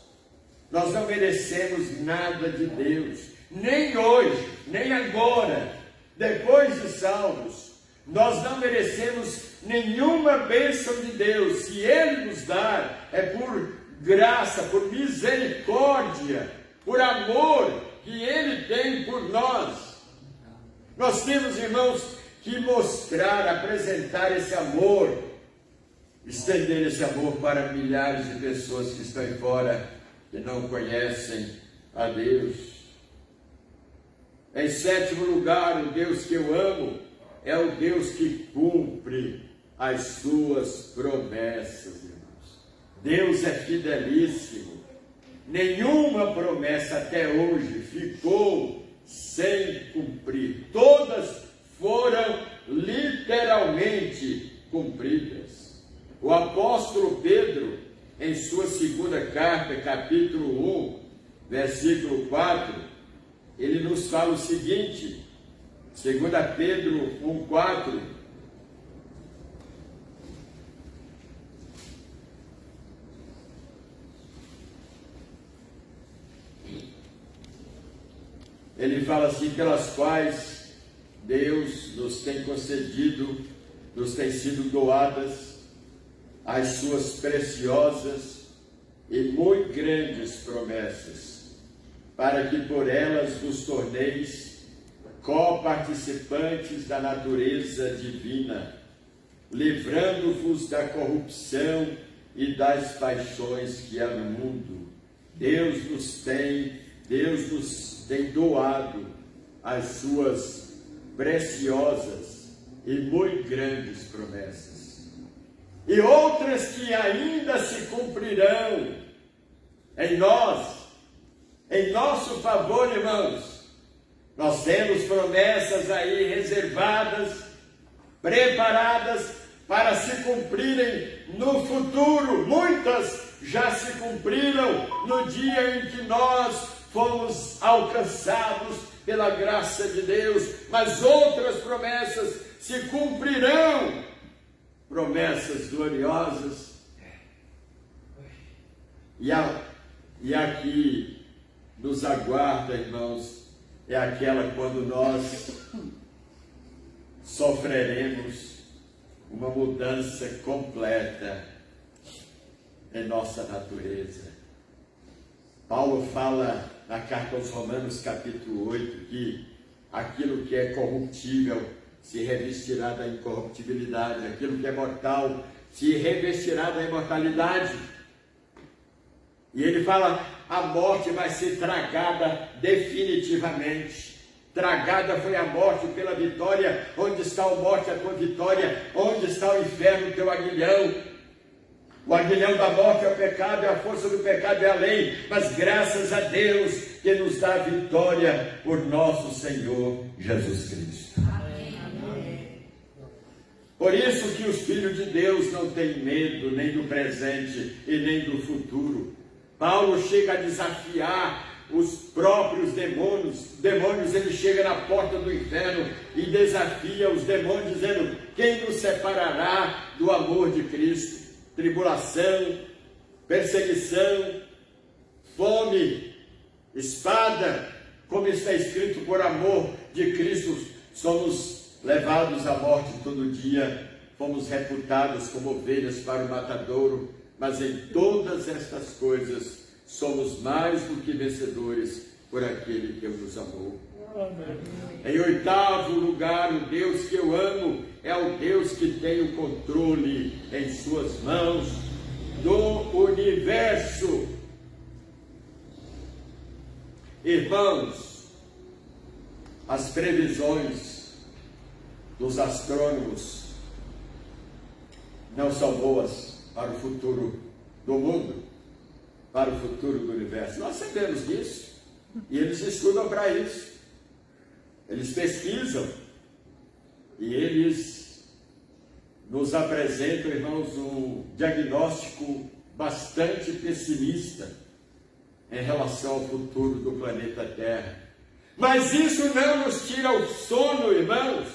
Nós não merecemos nada de Deus, nem hoje, nem agora, depois de salvos. Nós não merecemos nenhuma bênção de Deus. Se Ele nos dá, é por graça, por misericórdia, por amor que Ele tem por nós. Nós temos, irmãos, que mostrar, apresentar esse amor, estender esse amor para milhares de pessoas que estão aí fora, que não conhecem a Deus. Em sétimo lugar, o Deus que eu amo é o Deus que cumpre as suas promessas, irmãos. Deus é fidelíssimo. Nenhuma promessa até hoje ficou sem cumprir. Todas foram literalmente cumpridas. O apóstolo Pedro, em sua segunda carta, capítulo 1, versículo 4, ele nos fala o seguinte, 2 Pedro 1, 4, ele fala assim, pelas quais Deus nos tem concedido, nos tem sido doadas as suas preciosas e muito grandes promessas, para que por elas vos torneis coparticipantes da natureza divina, livrando-vos da corrupção e das paixões que há no mundo. Deus nos tem doado as suas preciosas e muito grandes promessas, e outras que ainda se cumprirão em nós, em nosso favor, irmãos. Nós temos promessas aí reservadas, preparadas para se cumprirem no futuro. Muitas já se cumpriram no dia em que nós fomos alcançados pela graça de Deus, mas outras promessas se cumprirão, promessas gloriosas. E aqui nos aguarda, irmãos, é aquela quando nós sofreremos uma mudança completa em nossa natureza. Paulo fala na carta aos Romanos, capítulo 8, que aquilo que é corruptível se revestirá da incorruptibilidade, aquilo que é mortal se revestirá da imortalidade. E ele fala, a morte vai ser tragada definitivamente. Tragada foi a morte pela vitória. Onde está a morte, a tua vitória? Onde está o inferno, o teu aguilhão? O aguilhão da morte é o pecado, e a força do pecado é a lei. Mas graças a Deus que nos dá a vitória por nosso Senhor Jesus Cristo. Amém. Por isso que os filhos de Deus não têm medo nem do presente e nem do futuro. Paulo chega a desafiar os próprios demônios, ele chega na porta do inferno e desafia os demônios, dizendo, quem nos separará do amor de Cristo? Tribulação, perseguição, fome, espada, como está escrito, por amor de Cristo somos levados à morte todo dia, fomos reputados como ovelhas para o matadouro, mas em todas estas coisas somos mais do que vencedores por aquele que nos amou. Amém. Em oitavo lugar, o Deus que eu amo é o Deus que tem o controle em suas mãos do universo. Irmãos, as previsões dos astrônomos não são boas para o futuro do mundo, para o futuro do universo. Nós sabemos disso e eles estudam para isso. Eles pesquisam e eles nos apresentam, irmãos, um diagnóstico bastante pessimista em relação ao futuro do planeta Terra. Mas isso não nos tira o sono, irmãos,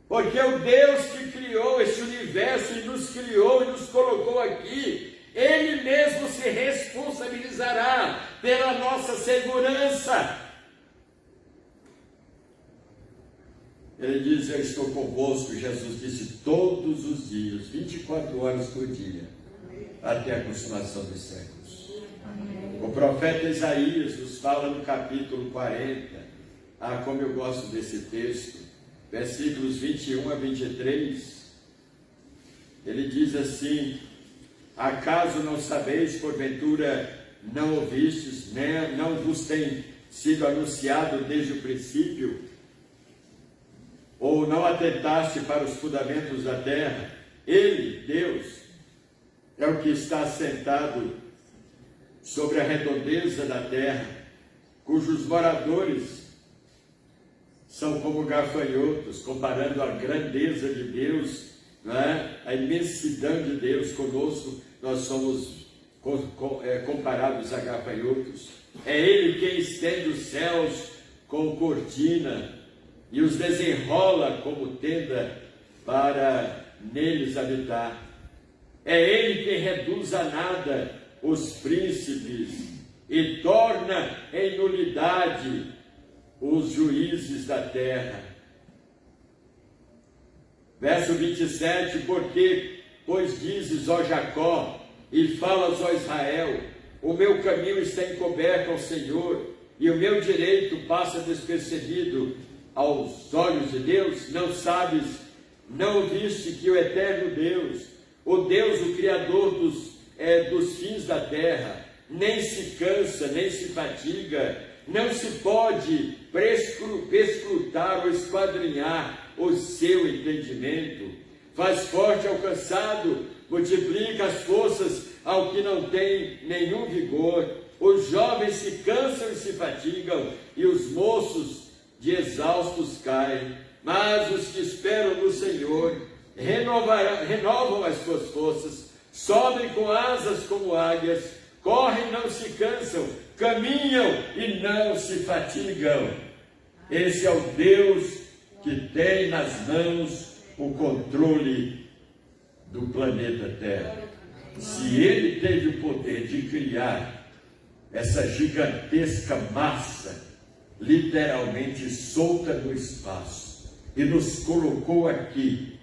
porque o Deus que criou este universo e nos criou e nos colocou aqui, Ele mesmo se responsabilizará pela nossa segurança. Ele diz, eu estou convosco, Jesus disse, todos os dias, 24 horas por dia, até a consumação dos séculos. Amém. O profeta Isaías nos fala no capítulo 40, como eu gosto desse texto, versículos 21 a 23, ele diz assim, acaso não sabeis, porventura não ouvistes, né? Não vos tem sido anunciado desde o princípio? Ou não atentaste para os fundamentos da terra? Ele, Deus, é o que está assentado sobre a redondeza da terra, cujos moradores são como gafanhotos, comparando a grandeza de Deus, não é? A imensidão de Deus conosco, nós somos comparados a gafanhotos. É Ele quem estende os céus com cortina e os desenrola como tenda para neles habitar. É Ele quem reduz a nada os príncipes e torna em nulidade os juízes da terra. Verso 27, porque, pois dizes, ó Jacó, e falas, ó Israel, o meu caminho está encoberto ao Senhor, e o meu direito passa despercebido aos olhos de Deus? Não sabes, não ouviste que o eterno Deus, o Deus, o Criador dos fins da terra, nem se cansa, nem se fatiga, não se pode perscrutar ou esquadrinhar o seu entendimento, faz forte ao cansado, multiplica as forças ao que não tem nenhum vigor, os jovens se cansam e se fatigam, e os moços de exaustos caem, mas os que esperam no Senhor renovam as suas forças, sobem com asas como águias, correm e não se cansam, caminham e não se fatigam. Esse é o Deus que tem nas mãos o controle do planeta Terra. Se Ele teve o poder de criar essa gigantesca massa, literalmente solta no espaço, e nos colocou aqui,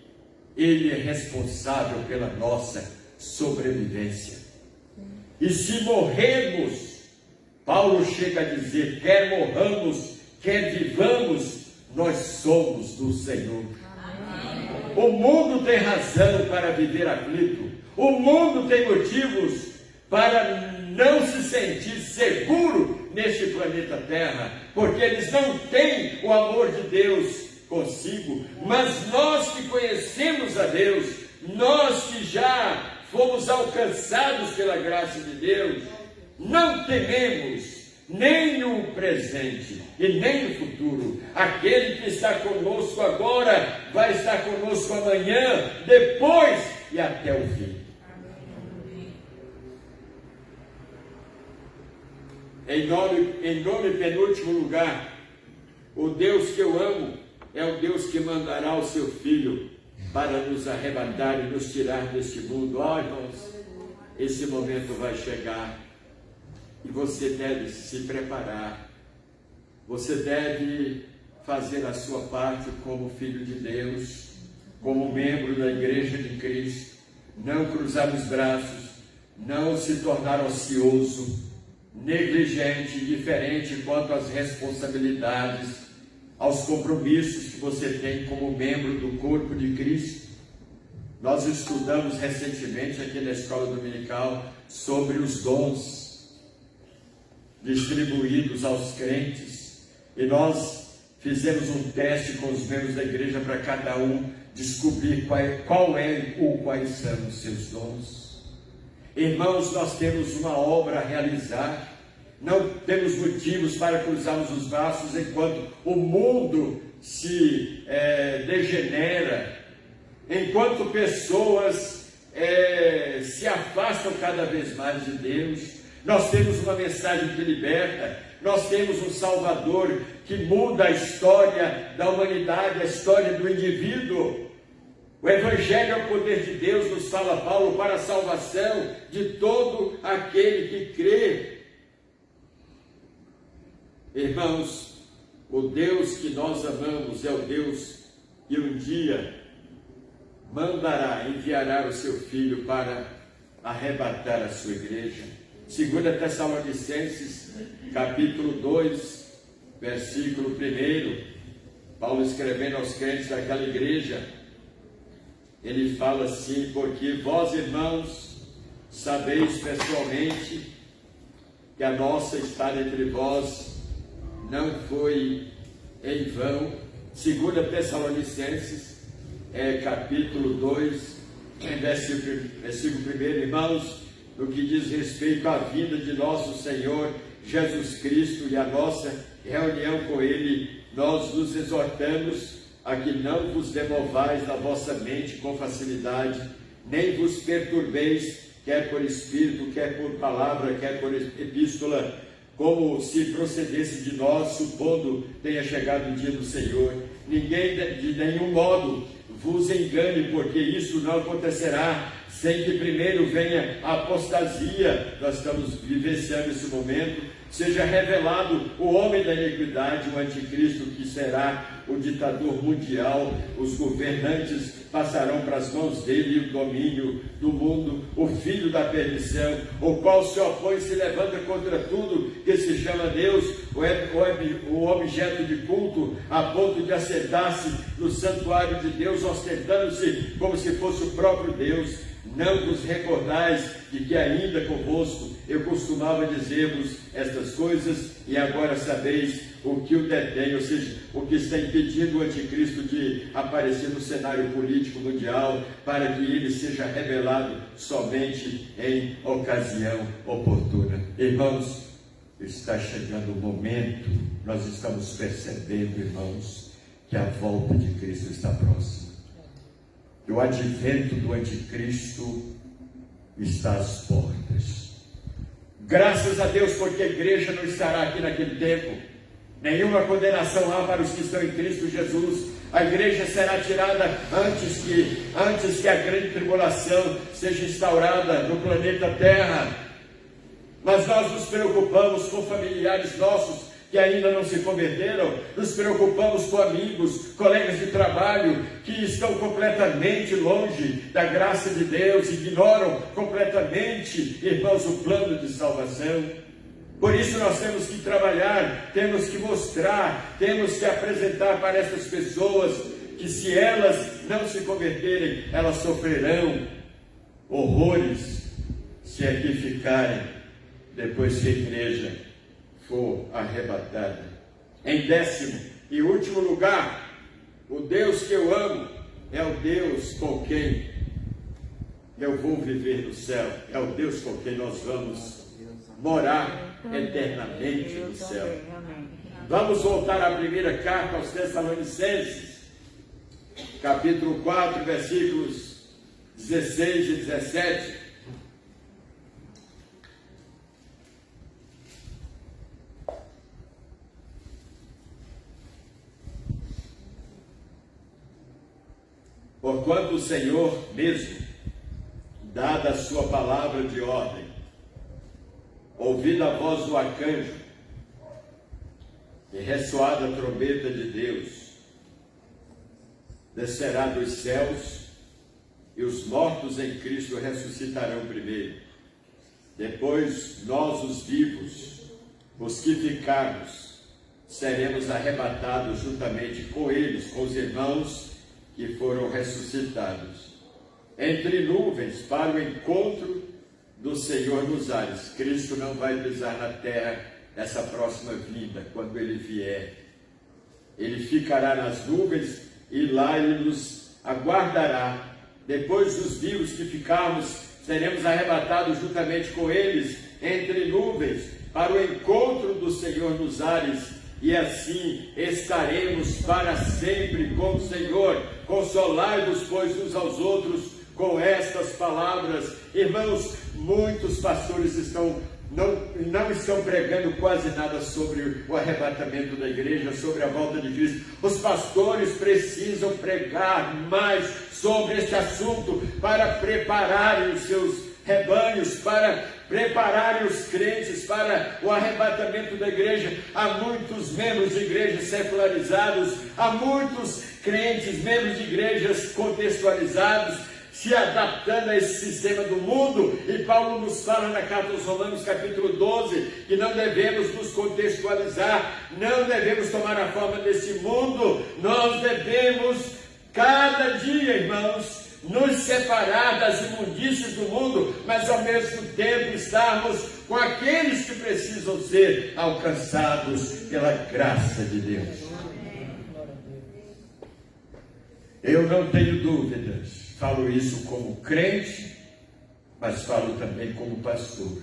Ele é responsável pela nossa sobrevivência. E se morrermos, Paulo chega a dizer, quer morramos, quer vivamos, nós somos do Senhor. O mundo tem razão para viver aflito. O mundo tem motivos para não se sentir seguro neste planeta Terra, porque eles não têm o amor de Deus consigo. Mas nós que conhecemos a Deus, nós que já fomos alcançados pela graça de Deus, não tememos nem o presente e nem o futuro. Aquele que está conosco agora vai estar conosco amanhã, depois e até o fim. Em nome penúltimo lugar, o Deus que eu amo é o Deus que mandará o seu Filho para nos arrebatar e nos tirar deste mundo. Ó, irmãos, esse momento vai chegar. E você deve se preparar, você deve fazer a sua parte como filho de Deus, como membro da Igreja de Cristo, não cruzar os braços, não se tornar ocioso, negligente, indiferente quanto às responsabilidades, aos compromissos que você tem como membro do corpo de Cristo. Nós estudamos recentemente aqui na Escola Dominical sobre os dons distribuídos aos crentes, e nós fizemos um teste com os membros da igreja para cada um descobrir qual é ou quais são os seus dons. Irmãos, nós temos uma obra a realizar, não temos motivos para cruzarmos os braços enquanto o mundo se degenera, enquanto pessoas se afastam cada vez mais de Deus. Nós temos uma mensagem que liberta, nós temos um Salvador que muda a história da humanidade, a história do indivíduo. O Evangelho é o poder de Deus, nos fala Paulo, para a salvação de todo aquele que crê. Irmãos, o Deus que nós amamos é o Deus que um dia enviará o seu Filho para arrebatar a sua igreja. 2 Tessalonicenses, capítulo 2, versículo 1, Paulo escrevendo aos crentes daquela igreja, ele fala assim: porque vós, irmãos, sabeis pessoalmente que a nossa estada entre vós não foi em vão. 2 Tessalonicenses, capítulo 2, versículo 1, irmãos, no que diz respeito à vinda de nosso Senhor Jesus Cristo e a nossa reunião com Ele, nós nos exortamos a que não vos demovais da vossa mente com facilidade, nem vos perturbeis, quer por espírito, quer por palavra, quer por epístola, como se procedesse de nós, supondo tenha chegado o dia do Senhor. Ninguém de nenhum modo vos engane, porque isso não acontecerá sem que primeiro venha a apostasia. Nós estamos vivenciando esse momento. Seja revelado o homem da iniquidade, o anticristo, que será o ditador mundial. Os governantes passarão para as mãos dele o domínio do mundo. O filho da perdição, o qual se opõe e se levanta contra tudo que se chama Deus, o objeto de culto, a ponto de assentar-se no santuário de Deus, ostentando-se como se fosse o próprio Deus. Não vos recordais de que ainda convosco eu costumava dizer-vos estas coisas, e agora sabeis o que o detém, ou seja, o que está impedindo o anticristo de aparecer no cenário político mundial, para que ele seja revelado somente em ocasião oportuna. Irmãos, está chegando o momento, nós estamos percebendo, irmãos, que a volta de Cristo está próxima. Que o advento do anticristo está às portas. Graças a Deus, porque a igreja não estará aqui naquele tempo. Nenhuma condenação há para os que estão em Cristo Jesus. A igreja será tirada antes que a grande tribulação seja instaurada no planeta Terra. Mas nós nos preocupamos com familiares nossos que ainda não se converteram, nos preocupamos com amigos, colegas de trabalho que estão completamente longe da graça de Deus, ignoram completamente, irmãos, o plano de salvação. Por isso nós temos que trabalhar, temos que mostrar, temos que apresentar para essas pessoas que se elas não se converterem, elas sofrerão horrores se aqui ficarem, depois que a igreja for arrebatada. Em 10º e último lugar, o Deus que eu amo é o Deus com quem eu vou viver no céu, é o Deus com quem nós vamos morar eternamente no céu. Vamos voltar à primeira carta aos Tessalonicenses, capítulo 4, versículos 16 e 17. Porquanto o Senhor mesmo, dada a sua palavra de ordem, ouvida a voz do arcanjo e ressoada a trombeta de Deus, descerá dos céus e os mortos em Cristo ressuscitarão primeiro. Depois nós, os vivos, os que ficarmos, seremos arrebatados juntamente com eles, com os irmãos que foram ressuscitados, entre nuvens para o encontro do Senhor nos ares. Cristo não vai pisar na terra nessa próxima vinda, quando Ele vier. Ele ficará nas nuvens e lá Ele nos aguardará. Depois dos vivos que ficarmos, seremos arrebatados juntamente com eles, entre nuvens, para o encontro do Senhor nos ares. E assim estaremos para sempre com o Senhor. Consolai-vos, pois, uns aos outros com estas palavras. Irmãos, muitos pastores não estão pregando quase nada sobre o arrebatamento da igreja, sobre a volta de Cristo. Os pastores precisam pregar mais sobre este assunto para prepararem os seus rebanhos, para prepararem os crentes para o arrebatamento da igreja. Há muitos membros de igrejas secularizados, há muitos crentes, membros de igrejas contextualizados, se adaptando a esse sistema do mundo. E Paulo nos fala na carta aos Romanos, capítulo 12, que não devemos nos contextualizar, não devemos tomar a forma desse mundo. Nós devemos, cada dia, irmãos, nos separar das imundícias do mundo, mas ao mesmo tempo estarmos com aqueles que precisam ser alcançados pela graça de Deus. Eu não tenho dúvidas, falo isso como crente, mas falo também como pastor,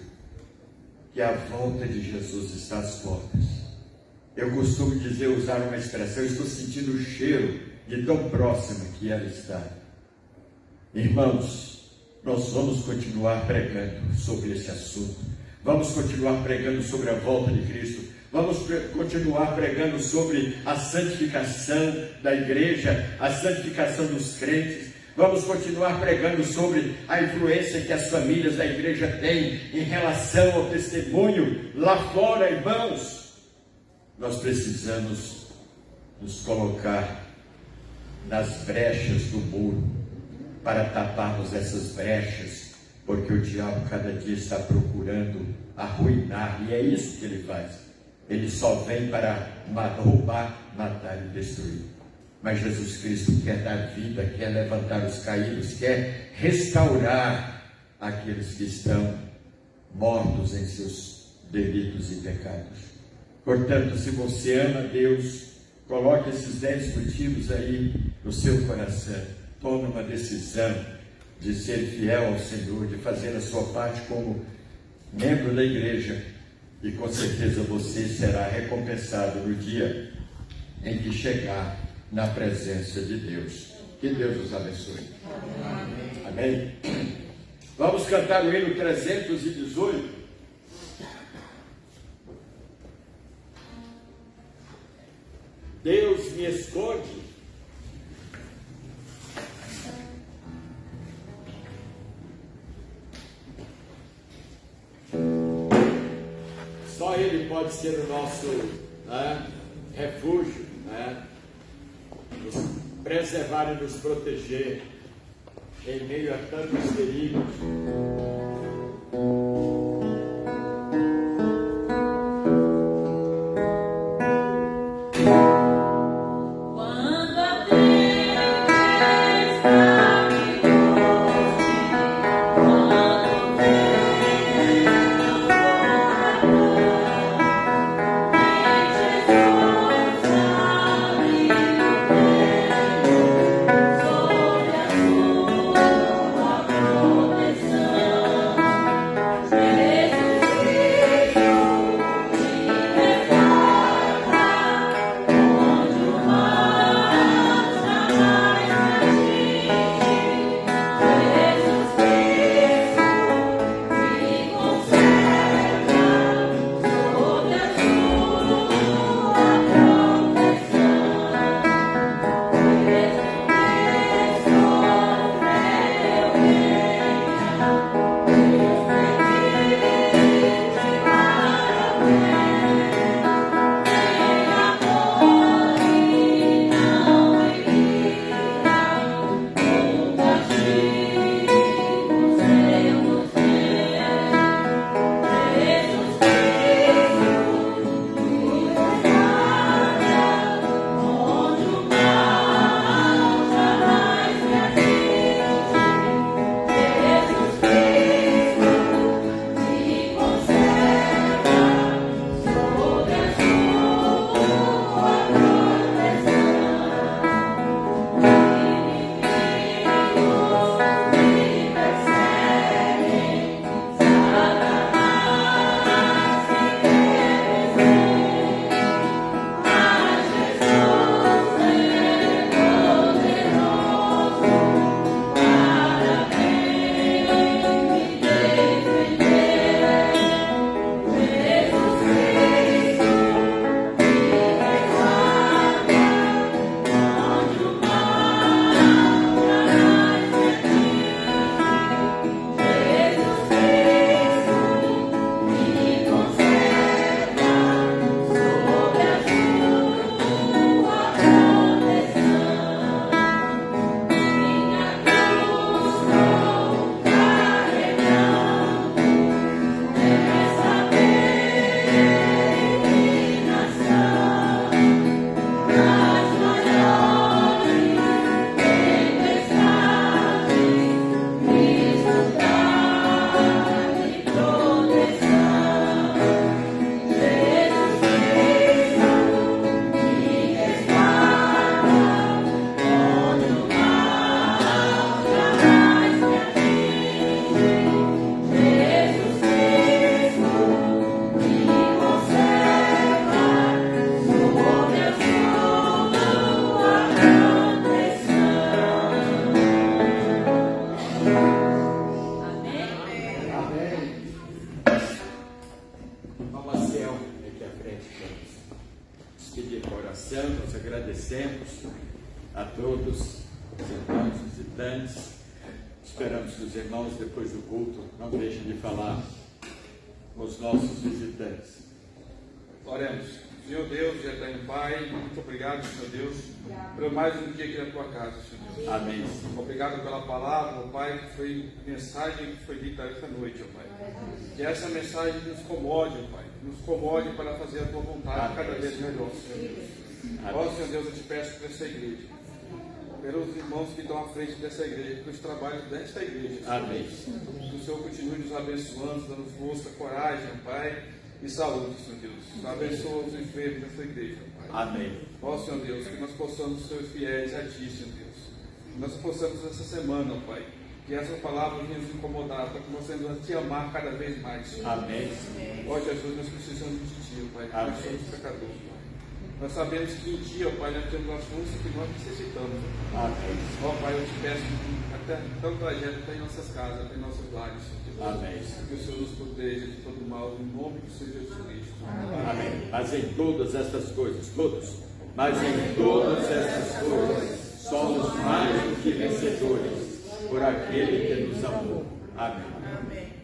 que a volta de Jesus está às portas. Eu costumo dizer, usar uma expressão, estou sentindo o cheiro de tão próxima que ela está. Irmãos, nós vamos continuar pregando sobre esse assunto, vamos continuar pregando sobre a volta de Cristo, vamos continuar pregando sobre a santificação da igreja, a santificação dos crentes, vamos continuar pregando sobre a influência que as famílias da igreja têm em relação ao testemunho lá fora. Irmãos, nós precisamos nos colocar nas brechas do muro, para taparmos essas brechas, porque o diabo cada dia está procurando arruinar, e é isso que ele faz. Ele só vem para roubar, matar e destruir. Mas Jesus Cristo quer dar vida, quer levantar os caídos, quer restaurar aqueles que estão mortos em seus delitos e pecados. Portanto, se você ama Deus, coloque esses 10 motivos aí no seu coração. Tome uma decisão de ser fiel ao Senhor, de fazer a sua parte como membro da igreja, e com certeza você será recompensado no dia em que chegar na presença de Deus. Que Deus os abençoe. Amém? Vamos cantar o hino 318. Deus me esconde. Só Ele pode ser o nosso refúgio, nos preservar e nos proteger em meio a tantos perigos. Nós agradecemos a todos os irmãos visitantes. Esperamos que os irmãos, depois do culto, não deixem de falar com os nossos visitantes. Oremos. Senhor Deus, eterno Pai, muito obrigado, Senhor Deus, por mais um dia aqui na tua casa, Senhor Deus. Amém. Obrigado pela palavra, Pai, que foi mensagem que foi dita esta noite, Pai. Que essa mensagem nos comode, Pai, nos comode para fazer a tua vontade cada vez melhor, Senhor Deus. Ó, Senhor Deus, eu te peço por essa igreja, pelos irmãos que estão à frente dessa igreja, pelos trabalhos desta igreja. Amém. Que o Senhor continue nos abençoando, dando força, coragem, Pai, e saúde, Senhor Deus. Abençoa os enfermos dessa igreja, Pai. Amém. Ó, Senhor Deus, que nós possamos ser fiéis a Ti, Senhor Deus. Que nós possamos essa semana, Pai, que essa palavra venha nos incomodar, para que nós possamos Te amar cada vez mais, Senhor. Amém. Ó, Jesus, nós precisamos de Ti, Pai, porque nós somos pecadores, Pai. Nós sabemos que em Ti, ó Pai, nós temos as forças que nós necessitamos. Amém. Ó Pai, eu te peço que até tão tragédia está em nossas casas, está em nossos lares, Senhor Deus. Amém. Que o Senhor nos proteja de todo mal, em nome do Senhor Jesus Cristo. Amém. Mas em todas estas coisas, todas, mas em todas essas coisas somos mais do que vencedores por aquele que nos amou. Amém.